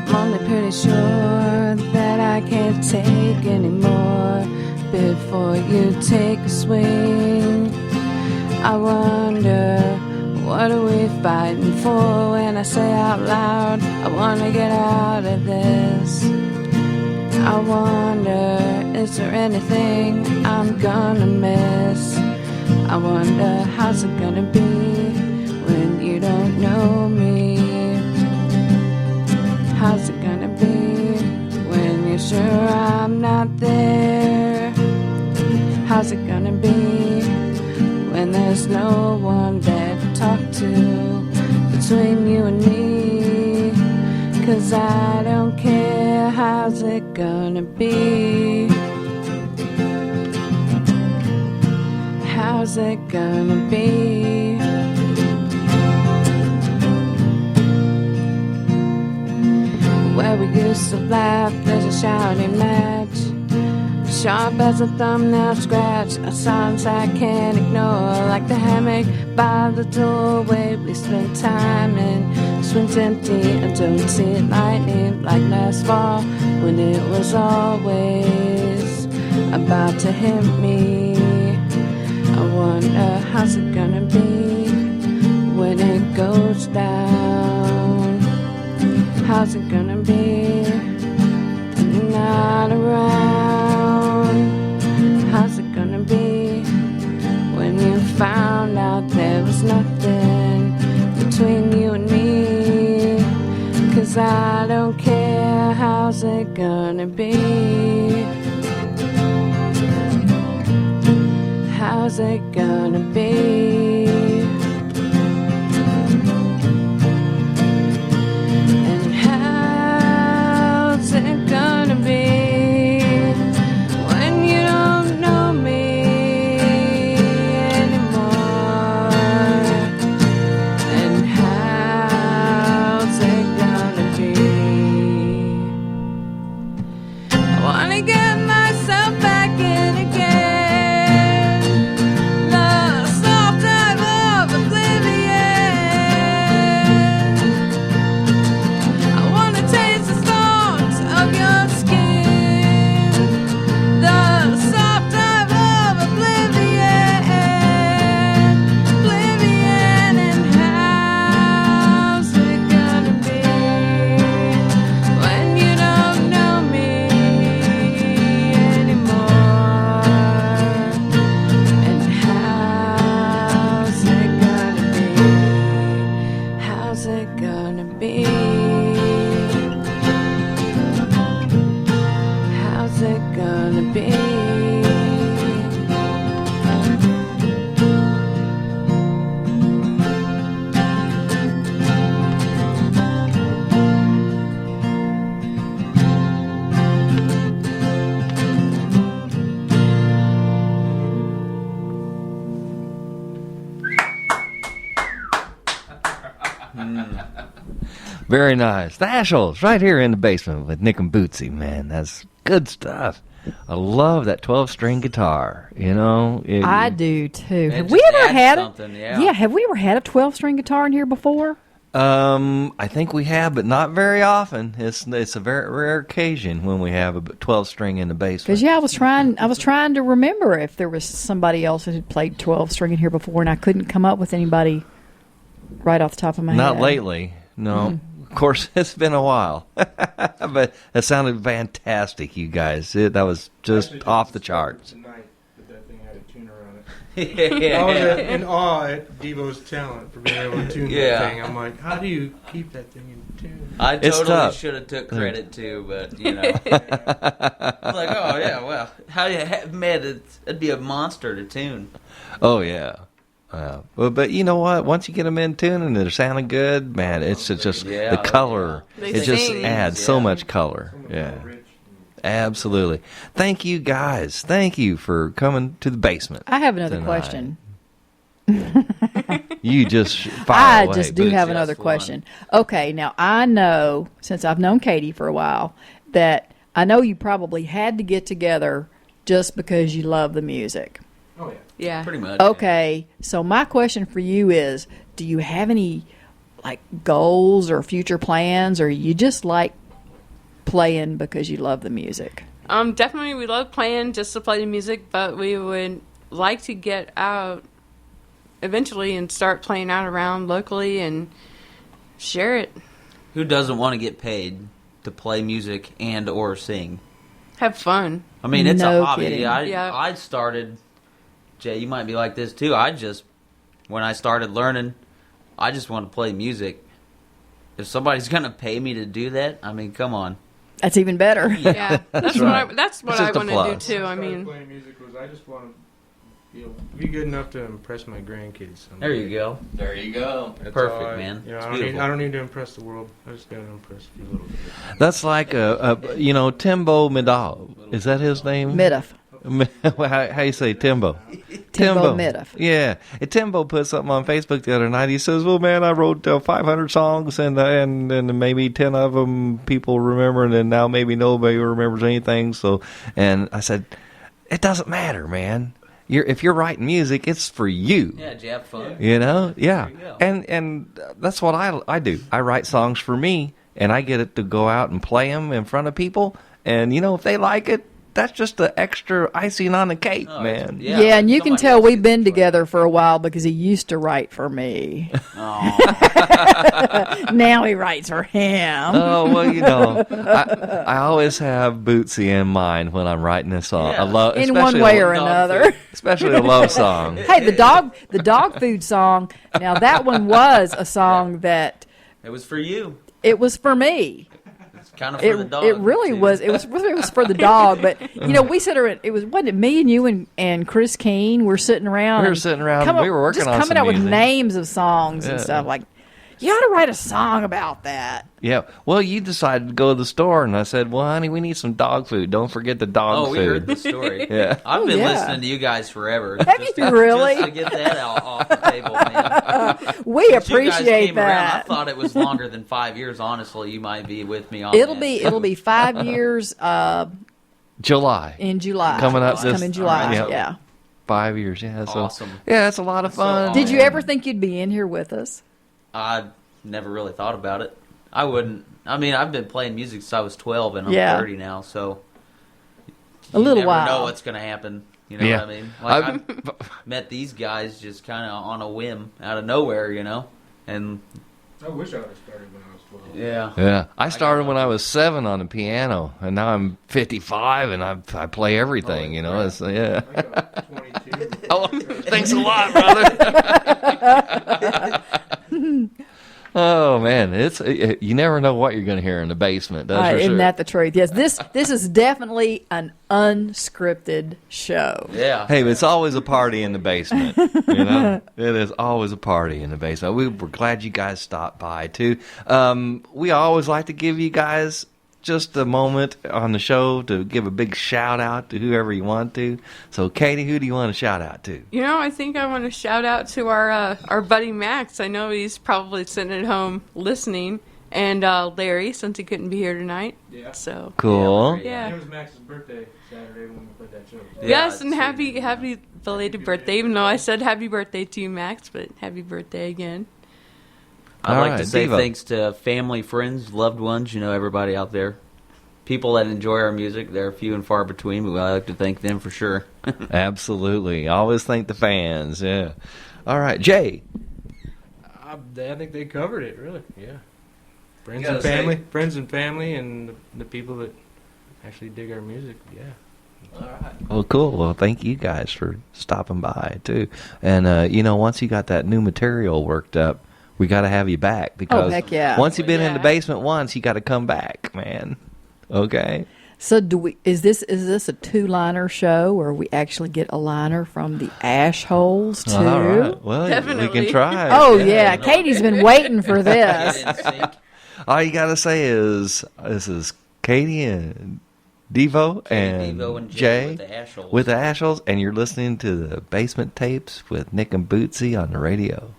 I'm only pretty sure that I can't take anymore before you take a swing. I wonder, what are we fighting for? When I say out loud, I want to get out of this. I wonder, is there anything I'm gonna miss? I wonder, how's it gonna be when you don't know me? How's it gonna be when you're sure I'm not there? How's it gonna be when there's no one there to talk to between you and me? 'Cause I don't care, how's it gonna be? How's it gonna be? Where we used to laugh, there's a shouting match, sharp as a thumbnail scratch, a silence I can't ignore, like the hammock by the doorway we spent time in. Swings empty, I don't see it lightning like last fall, when it was always about to hit me. I wonder, how's it gonna be when it goes down? How's it gonna be when you're not around? How's it gonna be when you found out there was nothing between you and me? 'Cause I don't care, how's it gonna be? How's it gonna be? And how's it gonna be when you don't know me anymore? And how's it gonna be? I wanna get myself back in again, the soft time of oblivion. I wanna taste the stones of your skin, the soft time of oblivion, oblivion. And how's it gonna be when you don't know me anymore? And how's it gonna be? How's it gonna be? How's it gonna be? Very nice. The Ashholes right here in the basement with Nick and Bootsy. Man, that's good stuff. I love that 12-string guitar. You know, I do too. It Have just we ever adds had something, yeah. Yeah, have we ever had a 12-string guitar in here before? I think we have, but not very often. It's a very rare occasion when we have a 12-string in the basement. Because I was trying to remember if there was somebody else that had played 12-string in here before, and I couldn't come up with anybody right off the top of my head. Not lately, no. Of course, it's been a while, but it sounded fantastic, you guys. That was just off the charts. Tonight, but that thing had a tuner on it. I was in awe at Devo's talent for being able to tune Yeah. that thing. I'm like, how do you keep that thing in tune? I It's totally tough. should have took credit too, but you know, I'm like, oh yeah, well, how do you man? It'd be a monster to tune. Oh yeah. But you know what? Once you get them in tune and they're sounding good, man, it's just Yeah, the color. They It just sing. adds so Yeah. much color. Yeah, absolutely. Thank you guys. Thank you for coming to the basement. I have another tonight. question. You just fire I away, just do Boots. have another one. question. Okay, now I know, since I've known Katie for a while, that I know you probably had to get together just because you love the music. Oh yeah. Yeah. Pretty much. Okay, so my question for you is, do you have any like goals or future plans, or you just like playing because you love the music? Definitely we love playing just to play the music, but we would like to get out eventually and start playing out around locally and share it. Who doesn't want to get paid to play music and or sing? Have fun. I mean, it's No a hobby. kidding. Yeah. I started. Jay, you might be like this too. When I started learning, I just want to play music. If somebody's gonna pay me to do that, I mean, come on. That's even better. Yeah, that's right. what I It's want just a to do plus. too. I Started mean, playing music was I just want to be good enough to impress my grandkids. someday. There you go. There you go. That's Perfect, all man. You know, It's I don't, need, beautiful. I don't need to impress the world. I just gotta impress a few little kids. That's like Timbo Midal. Is that his name? Midoff. How you say Timbo? Timbo Midoff. Yeah, and Timbo put something on Facebook the other night. He says, "Well, man, I wrote 500 songs, and maybe 10 of them people remember, and then now maybe nobody remembers anything." So, and I said, "It doesn't matter, man. If you're writing music, it's for you." Yeah, did you have fun? You know, yeah, There you go. and that's what I do. I write songs for me, and I get it to go out and play them in front of people, and if they like it, that's just the extra icing on the cake, Oh, man. Yeah, and you can somebody tell else we've gets been to try. together for a while because he used to write for me. Oh, Now he writes for him. Oh well, I always have Bootsy in mind when I'm writing a song. Yeah. I love, In especially one way a, or another. especially a love song. Hey, the dog food song. Now that one was a song that it was for you. it was for me. It's kind of for the dog. It really too. was. It was for the dog. But we said it was wasn't it me and you and Chris Keene were sitting around. We were and sitting around, come we up- were working just on coming some out with music. names of songs and Yeah. stuff like. You ought to write a song about that. Yeah. Well, you decided to go to the store, and I said, "Well, honey, we need some dog food. Don't forget the dog Oh, food." we heard the story. Yeah. I've been yeah. listening to you guys forever. Have just you to, really? Just to get that out off the table, man. We Since you guys appreciate came around, I that. thought it was longer than 5 years. Honestly, you might be with me on It'll that. be 5 years July. in July. Coming up It's this- coming July. all right. Yeah. 5 years. Yeah. So, Awesome. yeah, it's a lot of So fun. awesome. Did you ever think you'd be in here with us? I never really thought about it. I wouldn't. I mean, I've been playing music since I was 12, and I'm Yeah. 30 now, so A little never while. know what's going to happen. You know Yeah. what I mean? Like, I've- I've met these guys just kind of on a whim, out of nowhere, and I wish I would have started when I was 12. yeah. Yeah, I started when I was 7 on the piano, and now I'm 55, and I play everything. It's yeah. I got 22. Oh, thanks a lot, brother. Oh man, you never know what you're going to hear in the basement. That's for Isn't sure. that the truth? Yes, this is definitely an unscripted show. Yeah. Hey, it's always a party in the basement. It is always a party in the basement. We were glad you guys stopped by too. We always like to give you guys just a moment on the show to give a big shout out to whoever you want to. So, Katie, who do you want to shout out to? I think I want to shout out to our buddy Max. I know he's probably sitting at home listening, and Larry, since he couldn't be here tonight. Yeah. So Cool. yeah. It was Max's birthday Saturday when we played that show. Yeah, Yes, and it's- happy belated birthday. Even though I said happy birthday to you, Max, but happy birthday again. I'd All like right, to say Devo. thanks to family, friends, loved ones, everybody out there. People that enjoy our music, they're few and far between, but I like to thank them for sure. Absolutely. Always thank the fans. Yeah. All right, Jay. I think they covered it, really. Yeah. Friends You and gotta family, and the people that actually dig our music. Yeah. Well, cool. Well, thank you guys for stopping by too. And once you got that new material worked up, we got to have you back because heck yeah. once you've been in the basement once, you got to come back, man. Okay. So is this a 2-liner show, or we actually get a liner from the Ash Holes too? All right. Well, Definitely. we can try. Oh yeah, Katie's been waiting for this. All you got to say is this is Katie and Devo and Devo and Jay with the Ash with Holes. the Ash Holes, and you're listening to the Basement Tapes with Nick and Bootsy on the radio.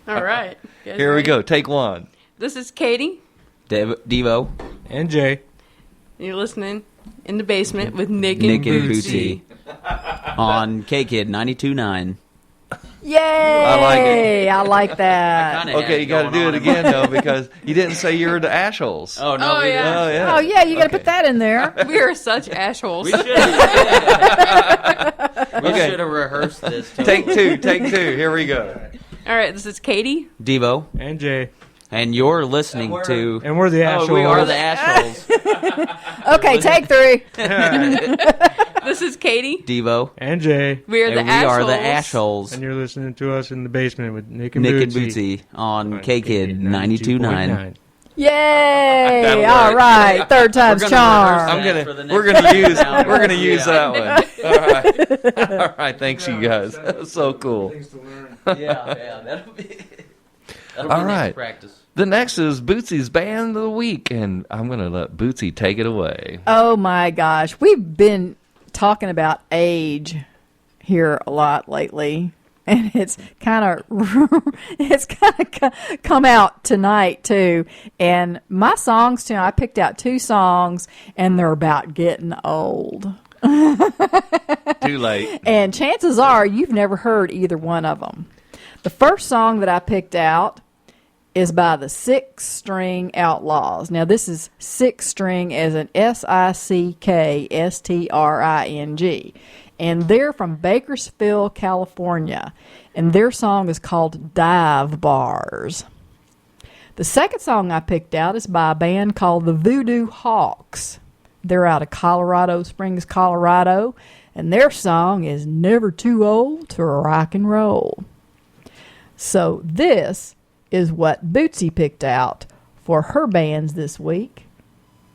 All right. You guys Here we ready? go. Take one. This is Katie. Devo. And Jay. And you're listening in the basement with Nick and Nick and Bootsy. Bootsy. On K-Kid 92.9. Yay! I like it. I like that. Okay, you got to do it again though because you didn't say you were the Ash Holes. Oh, no. Oh, we yeah. Oh yeah. Oh yeah, you got to put that in there. We are such assholes. We should Okay. have rehearsed this. Take two. Here we go. All right, this is Katie. Devo. And Jay. And you're listening to... And we're the Ash Oh, we are Holes. the Ash Holes. Okay, take 3. This is Katie. Devo. And Jay. We are the And we Ash are Holes. the Ash Holes. And you're listening to us in the basement with Nick and Nick Bootsy. and Bootsy on K-Kid 92.9. Yay! All right, third time's charm. We're gonna use that one. All right. Thanks, you guys. That's so cool. Yeah, that'll be All right. next practice. The next is Bootsy's Band of the Week, and I'm gonna let Bootsy take it away. Oh my gosh, we've been talking about age here a lot lately, and it's kind of come out tonight too. And my songs too, I picked out 2 songs, and they're about getting old. Too late. And chances are you've never heard either one of them. The first song that I picked out is by the 6-String Outlaws. Now, this is 6-string as in SICKSTRING. And they're from Bakersfield, California. And their song is called Dive Bars. The second song I picked out is by a band called the Voodoo Hawks. They're out of Colorado Springs, Colorado. And their song is Never Too Old to Rock and Roll. So this is what Bootsy picked out for her bands this week.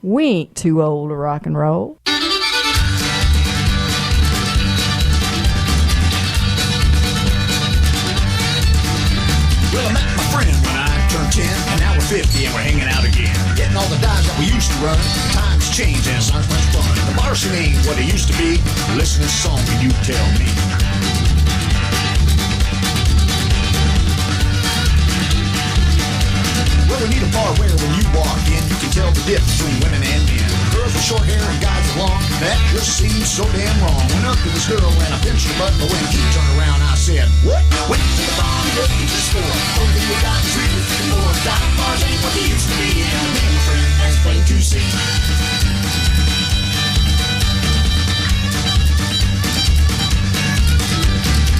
We ain't too old to rock and roll. Well, I met my friend when I turned 10, and now we're 50 and we're hanging out again. Getting all the dives that we used to run. Times change and it's not much fun. The bar scene ain't what it used to be. Listen to this song and you tell me. Well, we need a bar where when you walk in, you can tell the difference between women and men. Girls with short hair and guys with long, that just seems so damn wrong. Went up to this girl and I pinched her butt, but when he turned around, I said, what? Went to the bar, looking to score. Only we got is really more. Dive bars ain't what they used to be, and me and my friend, that's plain to see.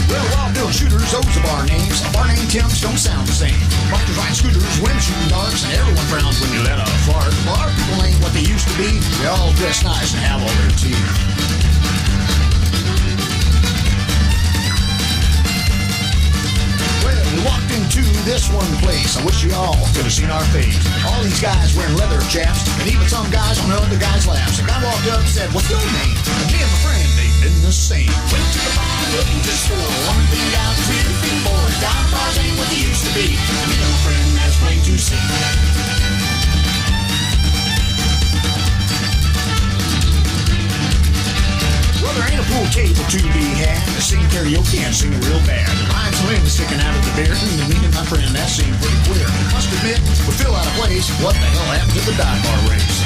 Well, while doing shooters, those are bar names. Bar name Tim's don't sound the same. Bikers riding scooters, women shooting darts, and everyone frowns when you let out a fart. Bar people ain't what they used to be. They all dress nice and have all their teeth. Well, we walked into this one place. I wish you all could have seen our face. All these guys wearing leather chaps, and even some guys on the other guys' laps. A guy walked up and said, what's your name? And me and my friend, they've been the same. Went to the bar, looking to score. One thing out, 3 to 4. Dive bars ain't what they used to be. And me and my friend, that's plain to see. Well, there ain't a pool table to be had. To sing karaoke and sing it real bad. Line's wind sticking out of the beer. And me and my friend, that seemed pretty queer. Must admit, we feel out of place. What the hell happened to the dive bar race?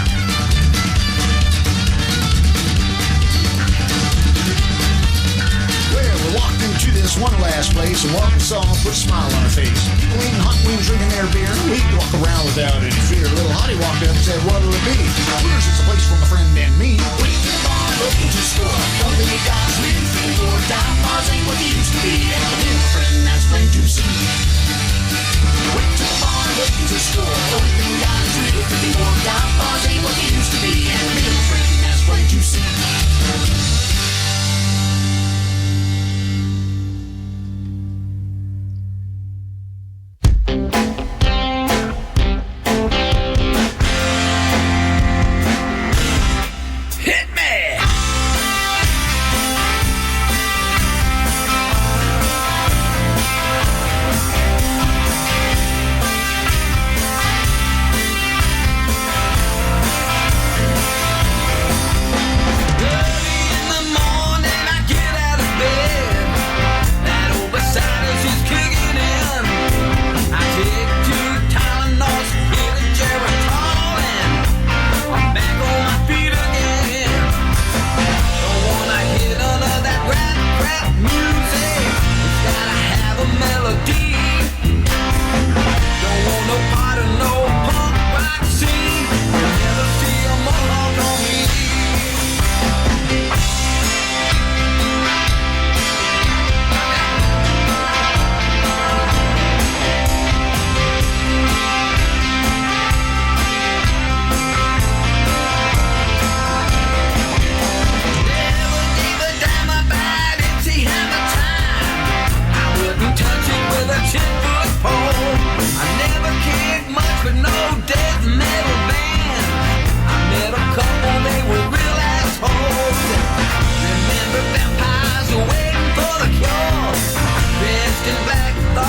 Well, we walked into this one last place and walked and saw put a smile on her face. People eating hot wings, drinking their beer. We could walk around without any fear. A little hottie walked up and said, what'll it be? Here's it's a place for my friend and me. We to the bar, looking to score. Don't think you guys really feel more. Dive bars ain't what they used to be. And me and my friend, that's plain to see. Went to the bar, looking to score. Don't think you guys really feel more. Dive bars ain't what they used to be. And me and my friend, that's plain to see.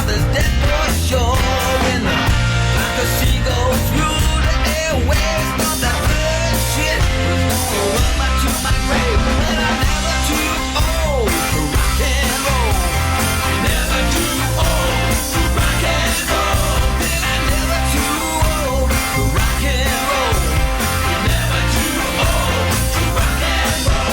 about the dead for sure. When the sea goes through the airwaves, thought that good shit was gonna run back to my grave. But I'm never too old to rock and roll. Never too old to rock and roll. Then I'm never too old to rock and roll. Never too old to rock and roll.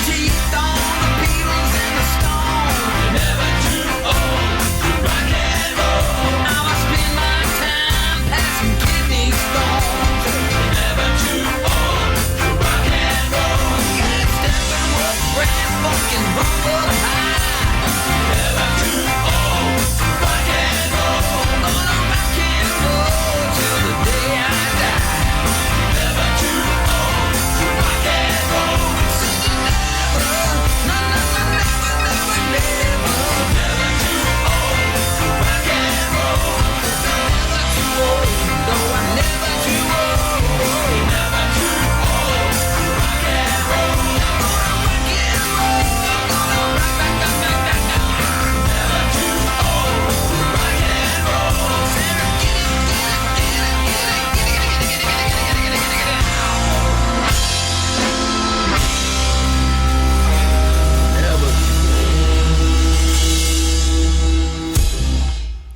Teeth on the Beatles and the Stones. Never too old to rock and roll. Now I spend my time passing kidney stones. Never too old to rock and roll. Get stepping with grand funkin' rumble high. Never too old to rock and roll. Gonna rock and roll till the day I die. Never too old to rock and roll. Singing never, no, no, no, never, never, never. Never too old to rock and roll. Never too old, no, I'm never too old. Never too old to rock and roll. Gonna rock and roll, gonna rock, rock, rock, rock, rock, rock. Never too old to rock and roll. Sarah, get it, get it, get it, get it, get it, get it, get it, get it, get it, get it, get it, get it.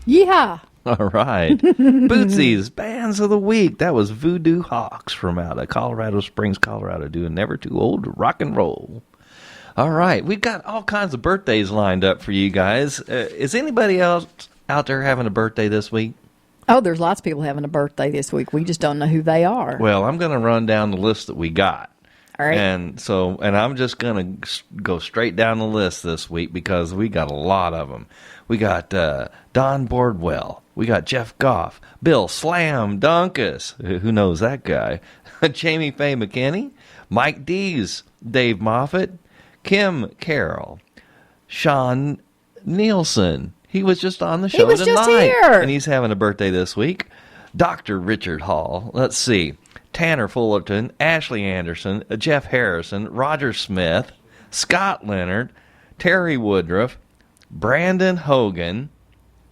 Yeehaw! All right. Bootsy's Bands of the Week. That was Voodoo Hawks from out of Colorado Springs, Colorado, doing Never Too Old to Rock and Roll. All right. We've got all kinds of birthdays lined up for you guys. Is anybody else out there having a birthday this week? Oh, there's lots of people having a birthday this week. We just don't know who they are. Well, I'm going to run down the list that we got. All right. And I'm just going to go straight down the list this week because we got a lot of them. We got Don Bordwell. We got Jeff Goff. Bill Slam Dunkus. Who knows that guy? Jamie Faye McKinney. Mike Dees. Dave Moffat. Kim Carroll. Sean Nielsen. He was just on the show was tonight. just here. And he's having a birthday this week. Dr. Richard Hall. Let's see. Tanner Fullerton, Ashley Anderson, Jeff Harrison, Roger Smith, Scott Leonard, Terry Woodruff, Brandon Hogan.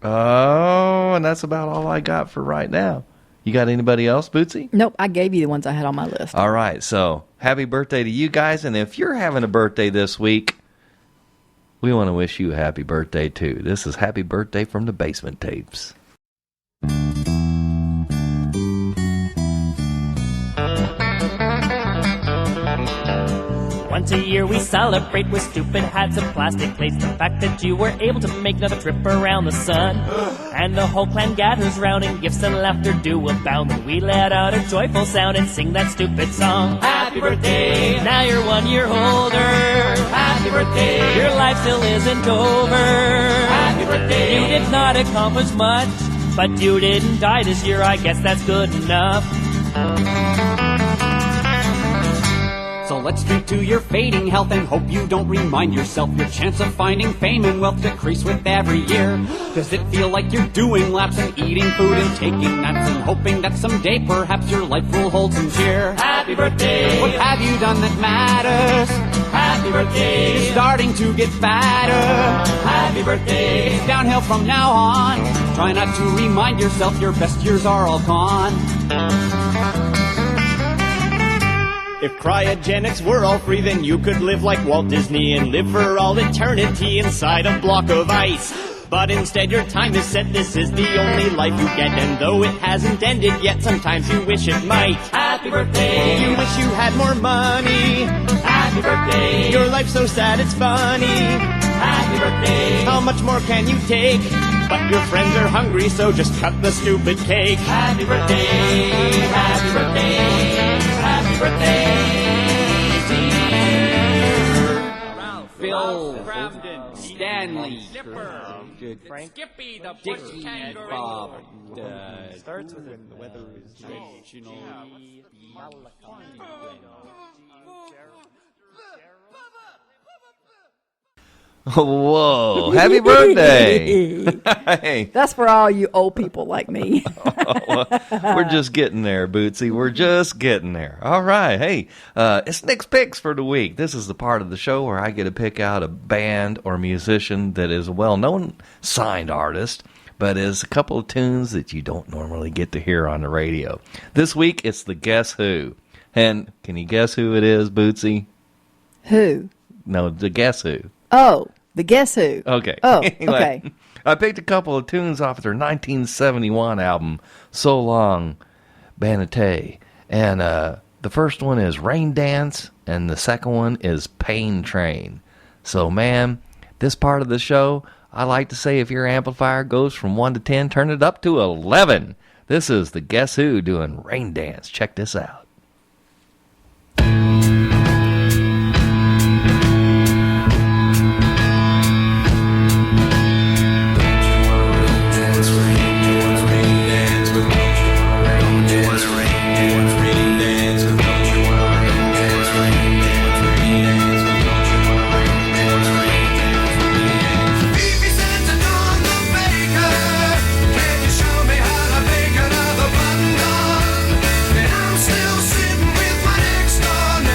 Oh, and that's about all I got for right now. You got anybody else, Bootsy? Nope, I gave you the ones I had on my list. All right, so happy birthday to you guys. And if you're having a birthday this week, we want to wish you a happy birthday, too. This is Happy Birthday from the Basement Tapes. Once a year we celebrate with stupid hats and plastic plates. The fact that you were able to make another trip around the sun. And the whole clan gathers round and gifts and laughter do abound. And we let out a joyful sound and sing that stupid song. Happy birthday, now you're 1 year older. Happy birthday, your life still isn't over. Happy birthday, you did not accomplish much, but you didn't die this year, I guess that's good enough. So let's drink to your fading health and hope you don't remind yourself your chance of finding fame and wealth decrease with every year. Does it feel like you're doing laps and eating food and taking naps and hoping that someday perhaps your life will hold some cheer? Happy birthday! What have you done that matters? Happy birthday! You're starting to get fatter. Happy birthday! It's downhill from now on. Try not to remind yourself your best years are all gone. If cryogenics were all free, then you could live like Walt Disney and live for all eternity inside a block of ice. But instead your time is set, this is the only life you get. And though it hasn't ended yet, sometimes you wish it might. Happy birthday! You wish you had more money. Happy birthday! Your life's so sad it's funny. Happy birthday! How much more can you take? But your friends are hungry, so just cut the stupid cake. Happy birthday! Happy birthday! Happy birthday, dear. Bill, Cramden, Stanley, Skippy, the Dickie, and Bob. Starts with the weather is Whoa! Happy birthday! Hey. That's for all you old people like me. We're just getting there, Bootsy. We're just getting there. All right. Hey, it's Nick's Picks for the week. This is the part of the show where I get to pick out a band or musician that is a well-known signed artist, but is a couple of tunes that you don't normally get to hear on the radio. This week, it's the Guess Who. And can you guess who it is, Bootsy? Who? No, the Guess Who. Oh, the Guess Who. Okay. Oh, Anyway, okay. I picked a couple of tunes off their 1971 album, So Long, Banate. And the first one is Rain Dance, and the second one is Pain Train. So, man, this part of the show, I like to say if your amplifier goes from 1 to 10, turn it up to 11. This is the Guess Who doing Rain Dance. Check this out. Still sitting with my next door neighbor.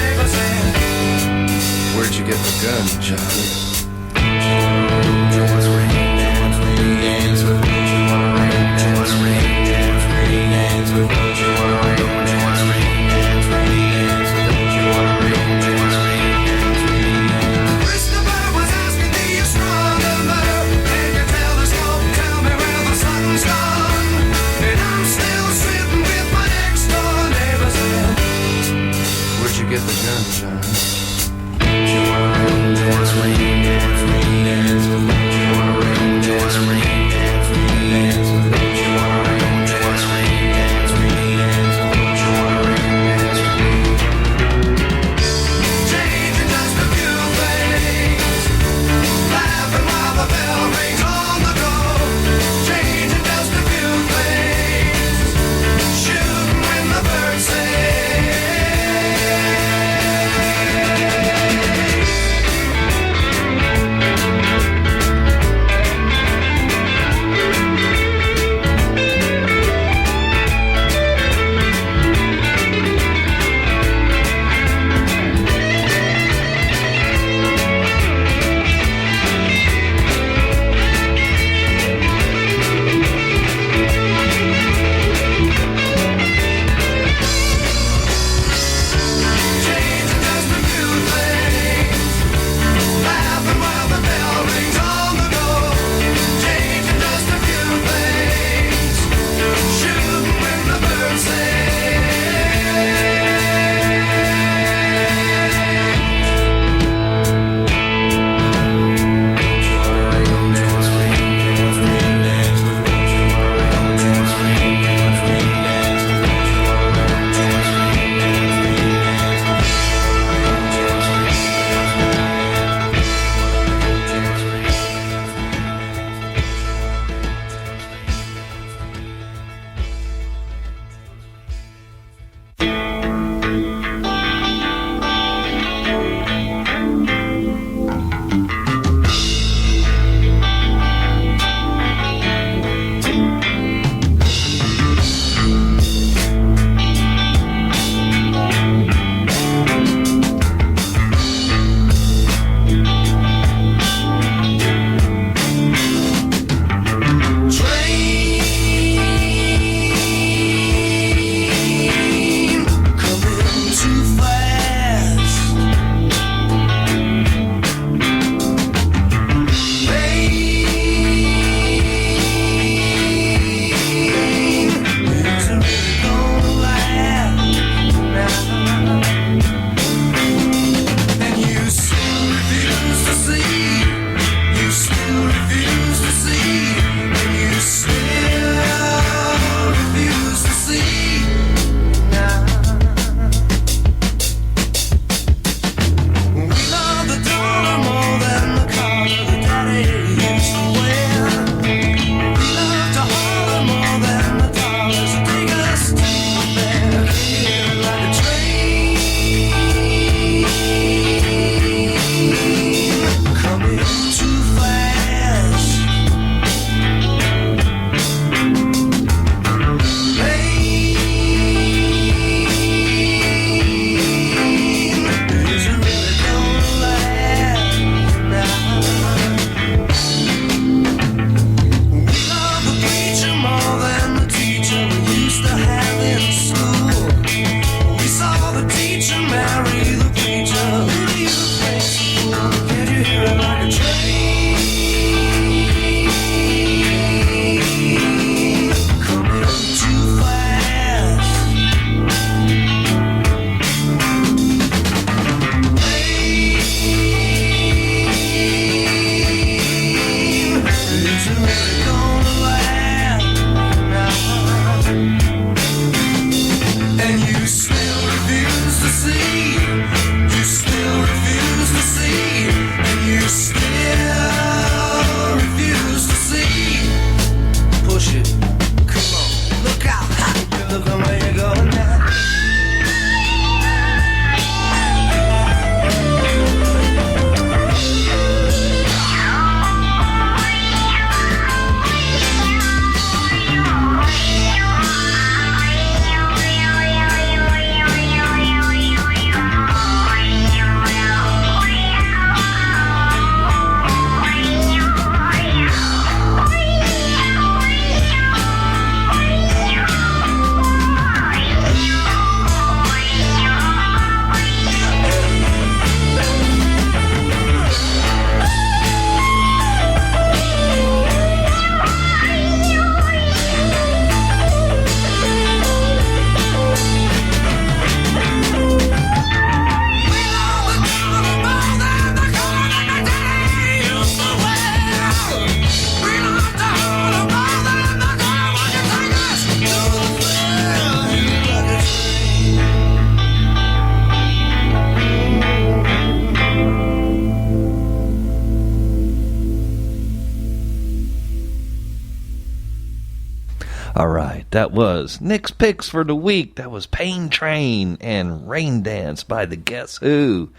All right, that was Nick's picks for the week. That was Pain Train and Rain Dance by the Guess Who.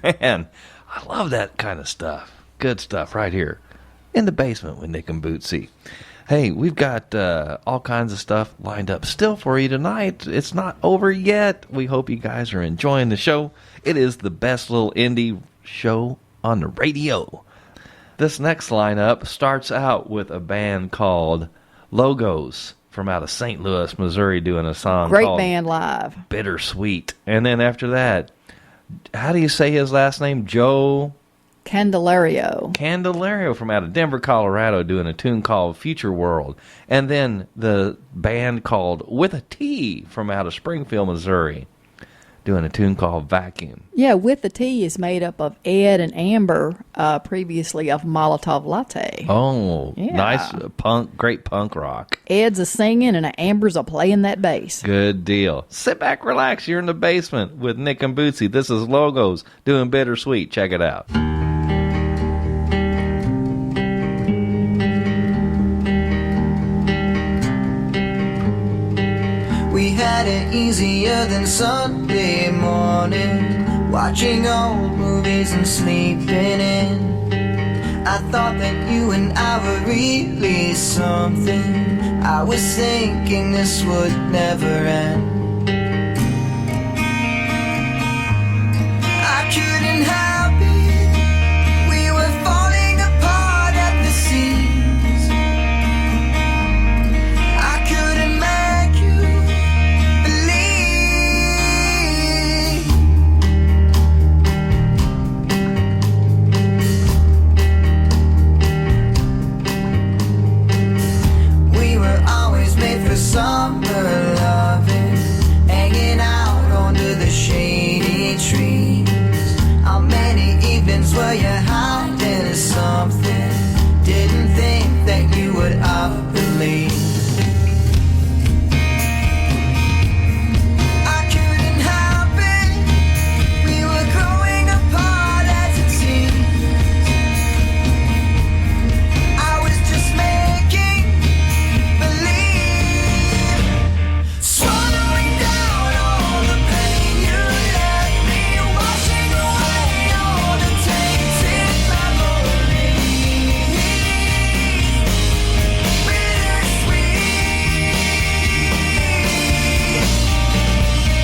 Man, I love that kind of stuff. Good stuff right here in the basement with Nick and Bootsy. Hey, we've got all kinds of stuff lined up still for you tonight. It's not over yet. We hope you guys are enjoying the show. It is the best little indie show on the radio. This next lineup starts out with a band called Logos from out of St. Louis, Missouri, doing a song Great called band live. Bittersweet. And then after that, how do you say his last name? Joe Candelario from out of Denver, Colorado, doing a tune called Future World. And then the band called With a T from out of Springfield, Missouri, doing a tune called Vacuum. Yeah, With the T is made up of Ed and Amber, previously of Molotov Latte. Oh, Yeah. nice great punk rock. Ed's a singing and Amber's a playing that bass. Good deal. Sit back, relax. You're in the basement with Nick and Bootsy. This is Logos doing Bittersweet. Check it out. We had it easier than Sunday morning, watching old movies and sleeping in. I thought that you and I were really something. I was thinking this would never end. I couldn't help it, we were falling apart at the seams. I couldn't make you summer loving, hanging out under the shady trees. How many evenings were you hiding something? Didn't think that you would ever believe. I couldn't help it, we were growing apart as it seems. I was just making believe, swallowing down all the pain you left me, washing away all the tainted memories. Bittersweet,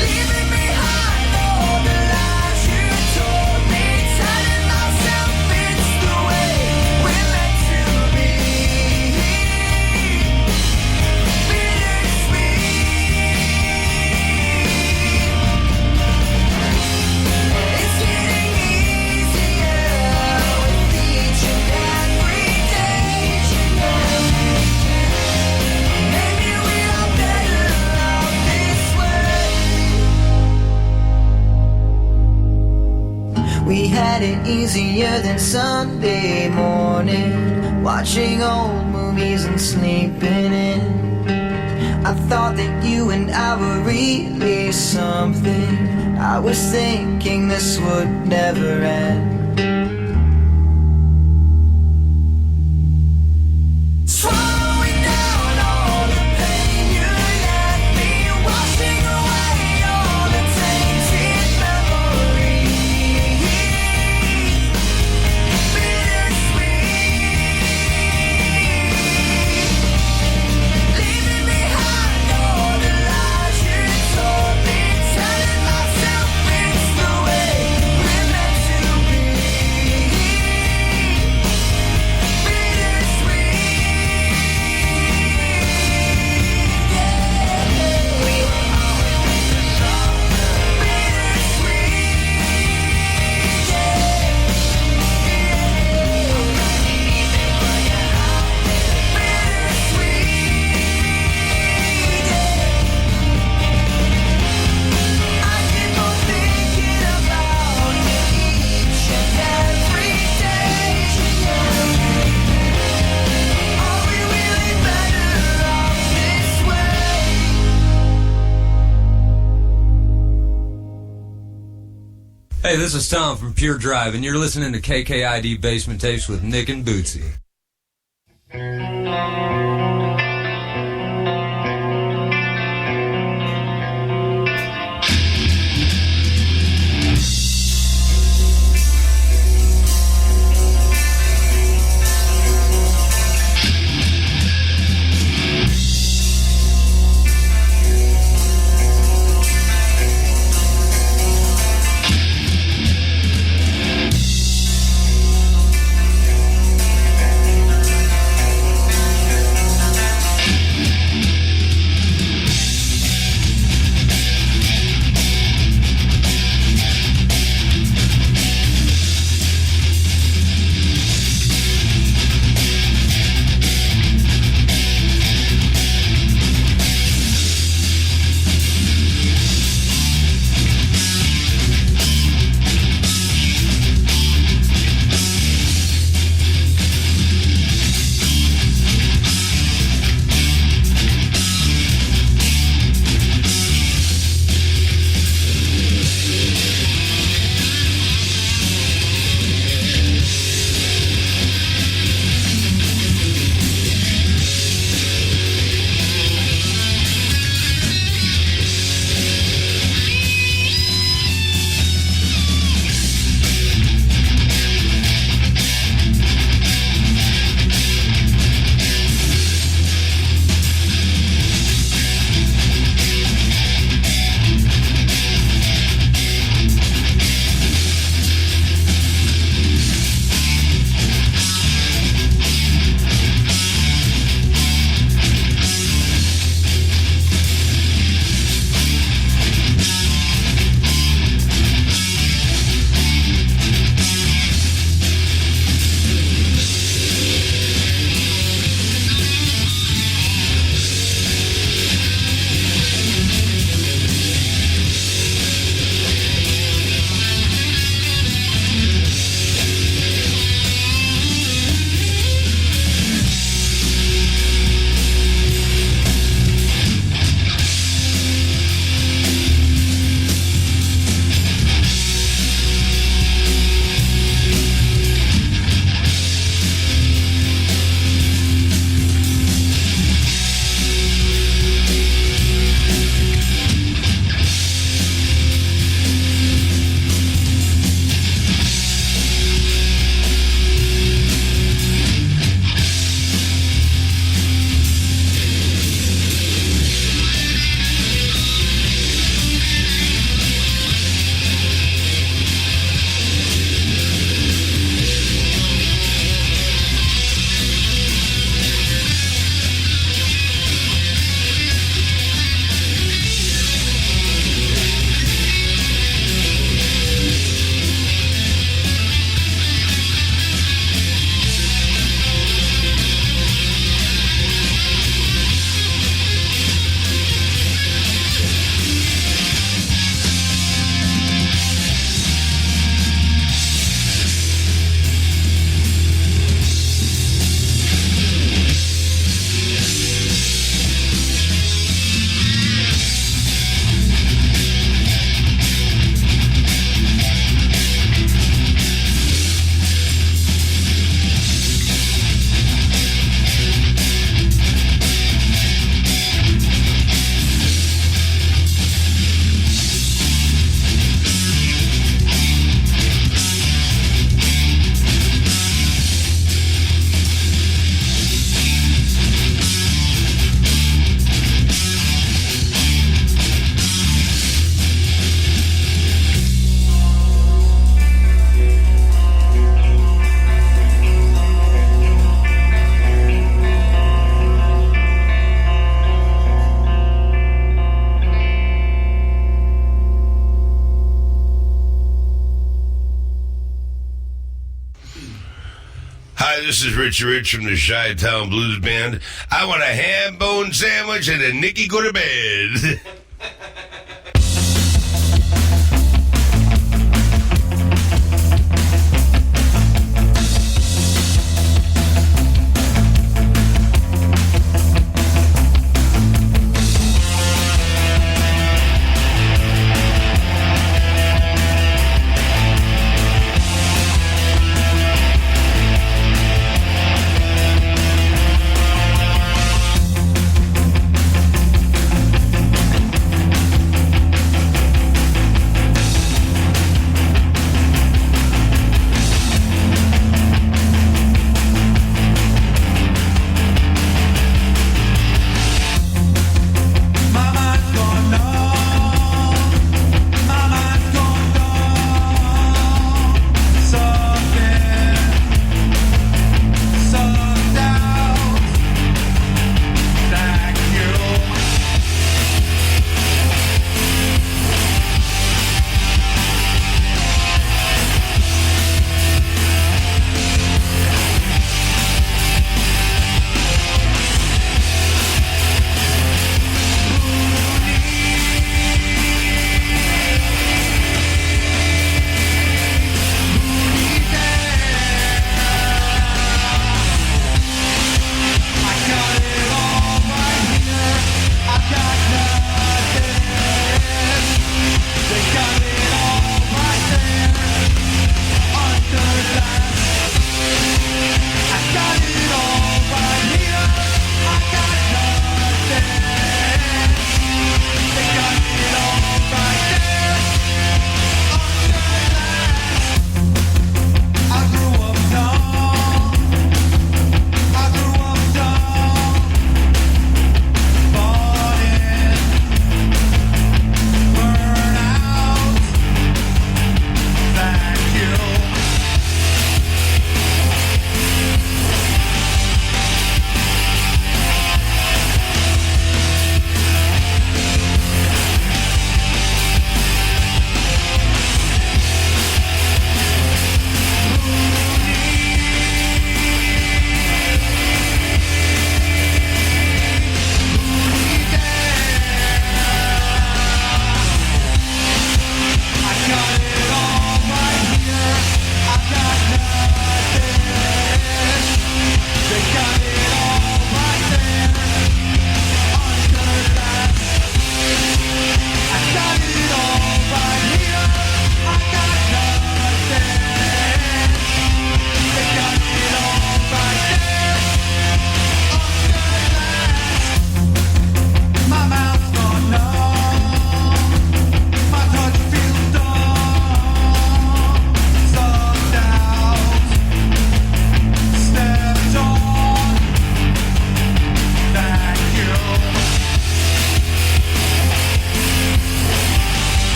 leaving behind all the lies you told me, telling myself it's the way we're meant to be. It's getting easier with each and every day. Maybe we are better off this way. We had it easier than Sunday morning, watching old movies and sleeping in. I thought that you and I were really something. I was thinking this would never end. Swallowing down all the pain you left me, washing away all the tainted memories. Bittersweet, leaving behind all the lies you told me, telling myself it's the way we're meant to be. Hey, this is Tom from Pure Drive, and you're listening to KKID Basement Tapes with Nick and Bootsy. Hi, this is Richie Rich from the Chi-Town Blues Band. I want a ham bone sandwich and a Nicky go to bed.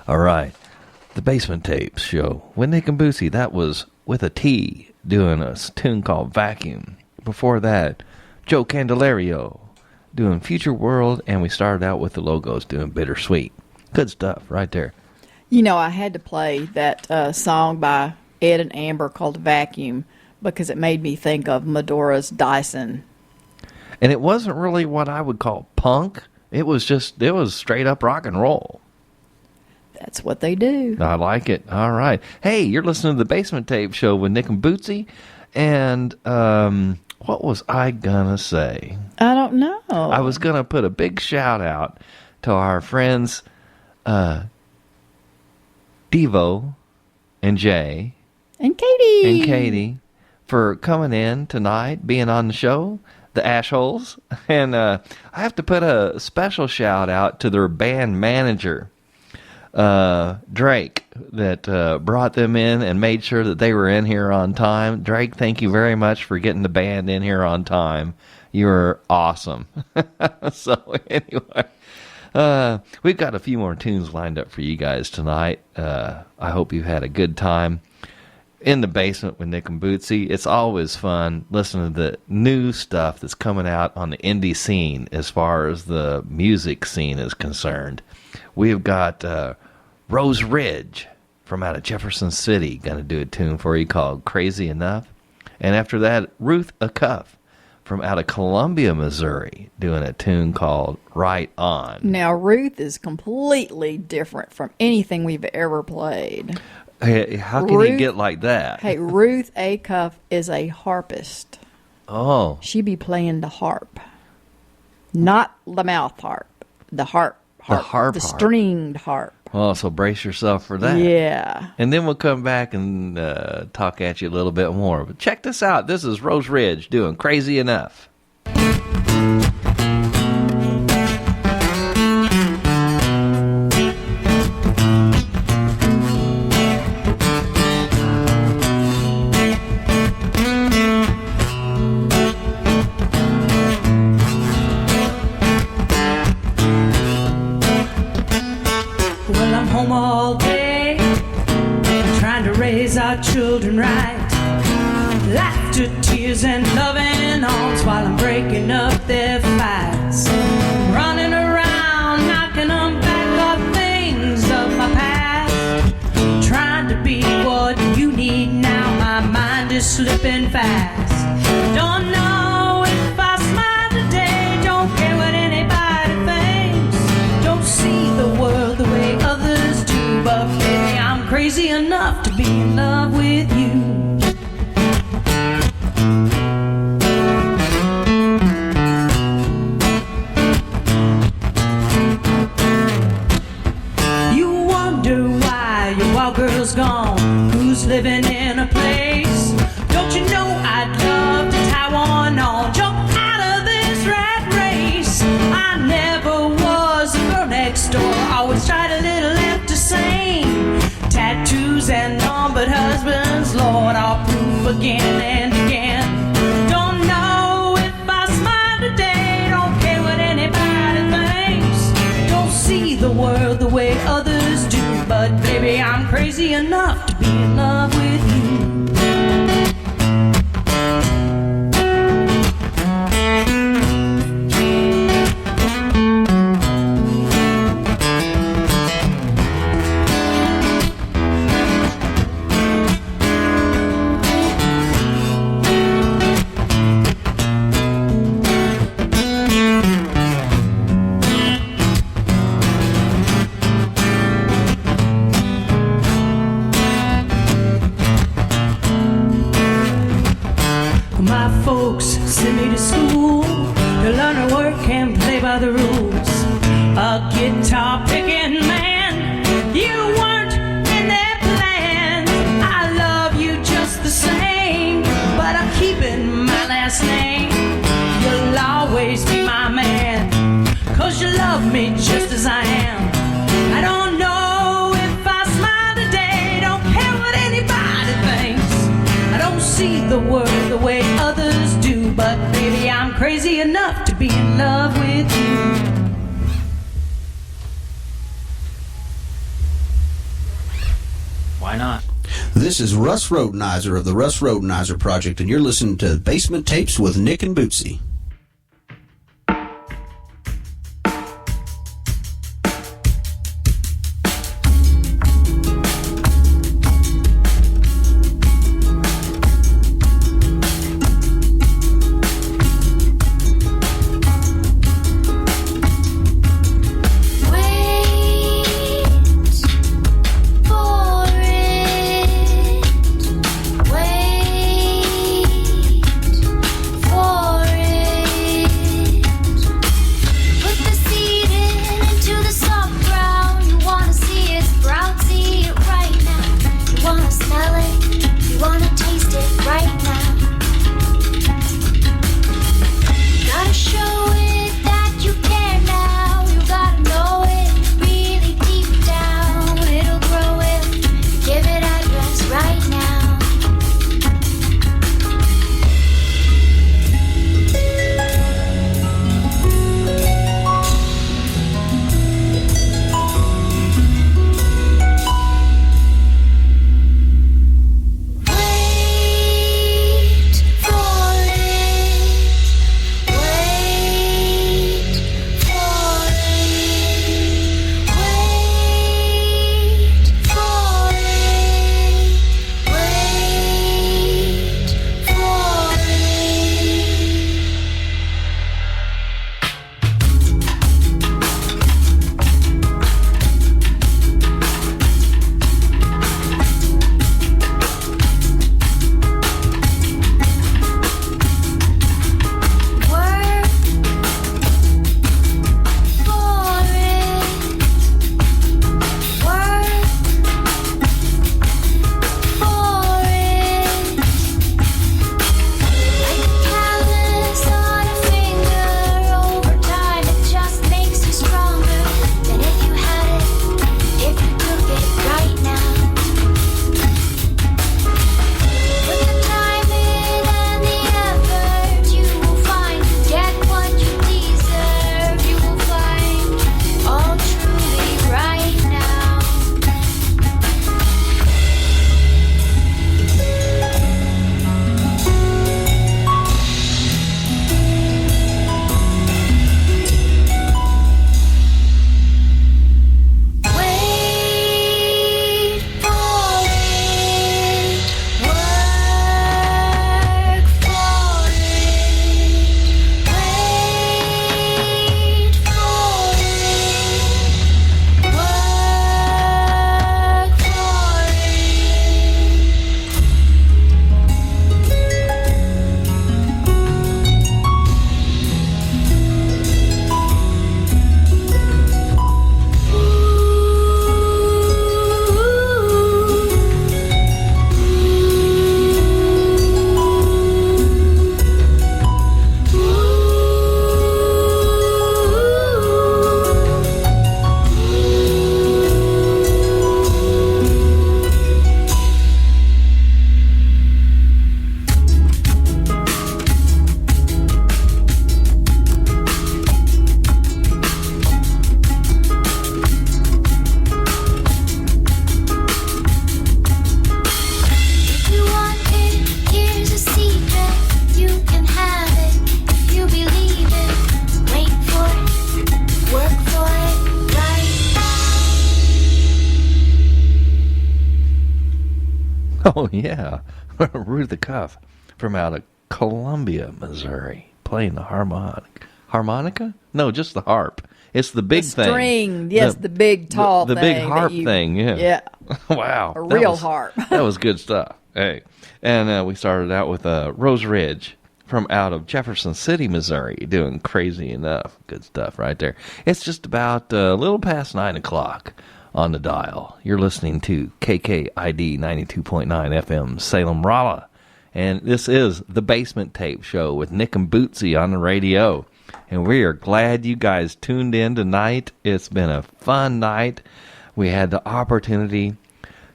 All right. The Basement Tapes show with Nick and Boosie. That was with a T doing a tune called Vacuum. Before that, Joe Candelario doing Future World. And we started out with the Logos doing Bittersweet. Good stuff right there. You know, I had to play that song by Ed and Amber called Vacuum because it made me think of Medora's Dyson. And it wasn't really what I would call punk. It was straight up rock and roll. That's what they do. I like it. All right. Hey, you're listening to the Basement Tape Show with Nick and Bootsy. And what was I going to say? I don't know. I was going to put a big shout out to our friends Devo and Jay. And Katie. And Katie for coming in tonight, being on the show, the Ashholes. And I have to put a special shout out to their band manager, Drake, that brought them in and made sure that they were in here on time. Drake, thank you very much for getting the band in here on time. You're awesome. So anyway, we've got a few more tunes lined up for you guys tonight. I hope you've had a good time in the basement with Nick and Bootsy. It's always fun listening to the new stuff that's coming out on the indie scene as far as the music scene is concerned. We've got Rose Ridge from out of Jefferson City going to do a tune for you called Crazy Enough. And after that, Ruth Acuff from out of Columbia, Missouri, doing a tune called Right On. Now, Ruth is completely different from anything we've ever played. Hey, how can you get like that? Hey, Ruth Acuff is a harpist. Oh. She be playing the harp. Not the mouth harp. The harp. The stringed harp. Oh, so brace yourself for that. Yeah. And then we'll come back and talk at you a little bit more. But check this out. This is Rose Ridge doing Crazy Enough. Children right, laughter, tears, and loving arms while I'm breaking up their fights, running around, knocking them back off things of my past, trying to be what you need now. My mind is slipping fast. Don't know if I smile today, don't care what anybody thinks, don't see the world the way others do, but baby, I'm crazy enough to be in love with you. You wonder why your wild girl's gone, who's living in a place. Don't you know I'd love to tie one on, jump out of this rat race. I never was a girl next door, always tried a little left to sing. Tattoos and all but husbands, Lord, I'll prove again and again. Don't know if I smile today, don't care what anybody thinks, don't see the world the way others do, but baby, I'm crazy enough to be in love with you. The rules, a guitar picking man, you weren't in their plans. I love you just the same, but I'm keeping my last name. You'll always be my man, 'cause you love me just as I am. I don't know if I smile today, don't care what anybody thinks, I don't see the world the way others do, but baby, I'm crazy enough to be in love with you. Why not? This is Russ Rodenizer of the Russ Rodenizer Project, and you're listening to Basement Tapes with Nick and Bootsy. Oh, yeah. Ruth the Cuff from out of Columbia, Missouri, playing the harmonica? No, just the harp. It's the big thing. String, yes, the big tall the thing. big harp thing, yeah. Yeah. Wow. A real harp. That was good stuff. Hey. And we started out with Rose Ridge from out of Jefferson City, Missouri, doing Crazy Enough. Good stuff right there. It's just about a little past 9 o'clock on the dial. You're listening to KKID 92.9 FM, Salem, Rolla. And this is the Basement Tape Show with Nick and Bootsy on the radio. And we are glad you guys tuned in tonight. It's been a fun night. We had the opportunity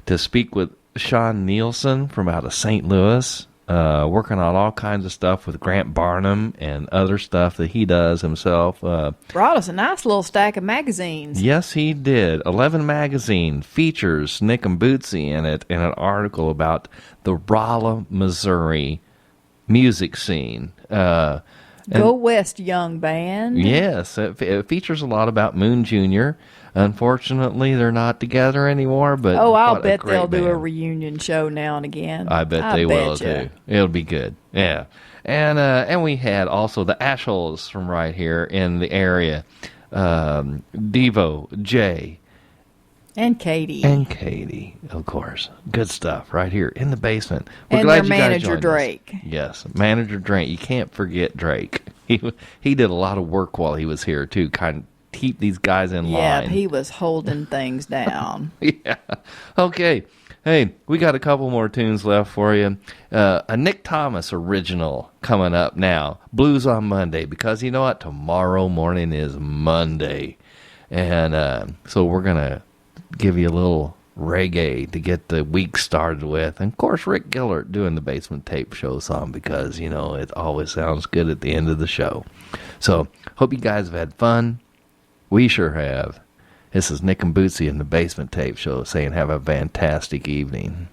to speak with Sean Nielsen from out of St. Louis, working on all kinds of stuff with Grant Barnum and other stuff that he does himself. Brought us a nice little stack of magazines. Yes, he did. 11 magazine features Nick and Bootsy in it, and an article about the Rolla, Missouri music scene. Go West, young band. Yes, it features a lot about Moon Jr. Unfortunately, they're not together anymore. But I'll bet do they'll do a reunion show now and again. I bet they will too. It'll be good. Yeah, and we had also the Ashholes from right here in the area, Devo, Jay, and Katie. Of course. Good stuff right here in the basement. We're and glad their you guys manager, joined Drake. us. Yes, manager Drake. You can't forget Drake. He did a lot of work while he was here, too, kind of keep these guys in line. Yeah, he was holding things down. Yeah. Okay. Hey, we got a couple more tunes left for you. A Nick Thomas original coming up now. Blues on Monday, because you know what? Tomorrow morning is Monday. And so we're going to give you a little reggae to get the week started with. And, of course, Rick Gillert doing the Basement Tape Show song because, you know, it always sounds good at the end of the show. So, hope you guys have had fun. We sure have. This is Nick and Bootsy in the Basement Tape Show saying have a fantastic evening.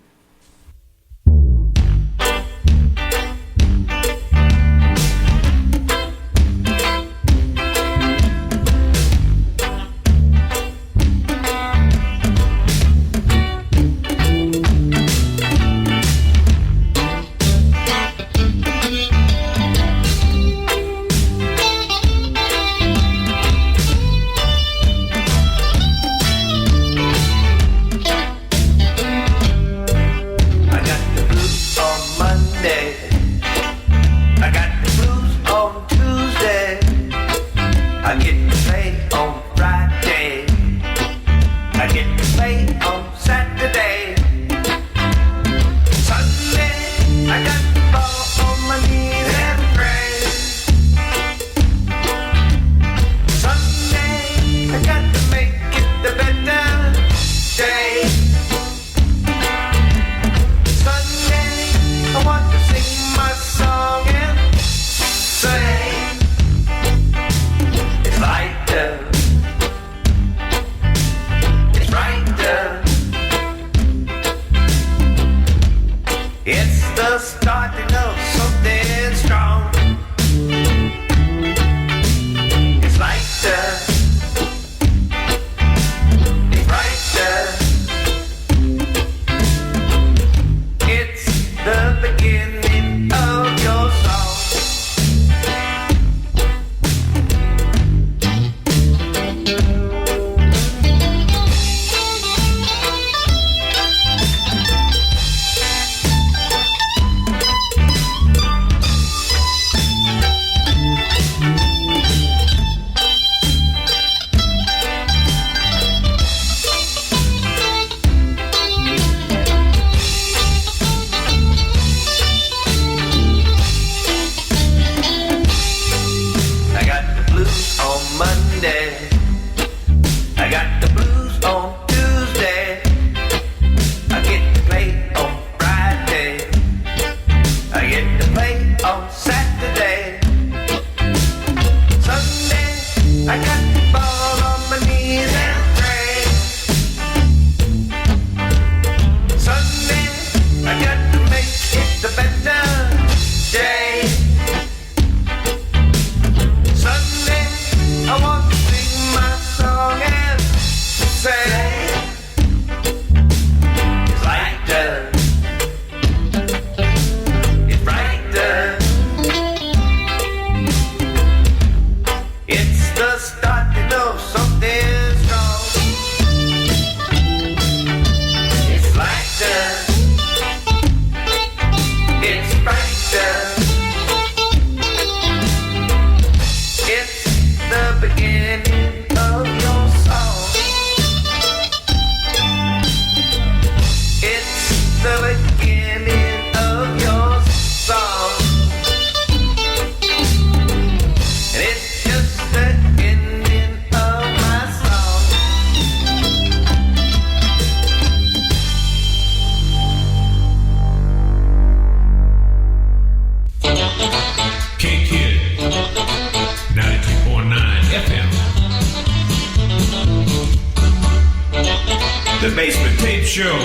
Basement Tape Show.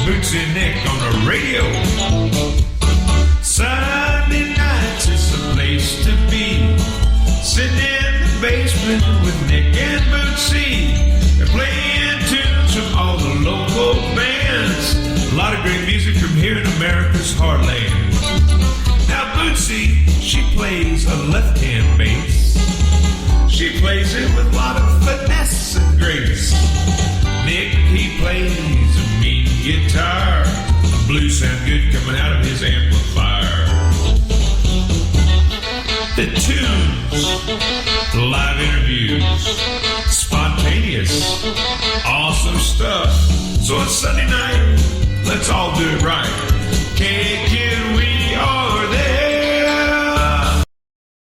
Boots and Nick on the radio. Sunday nights is the place to be. Sitting in the basement with Nick and Bootsy. They're playing tunes from all the local bands. A lot of great music from here in America's heartland. Now Bootsy, she plays a left-hand bass. She plays it with a lot of finesse and grace. Nick, he plays a mean guitar. The blues sound good coming out of his amplifier. The tunes, the live interviews, spontaneous, awesome stuff. So on Sunday night, let's all do it right. Can't get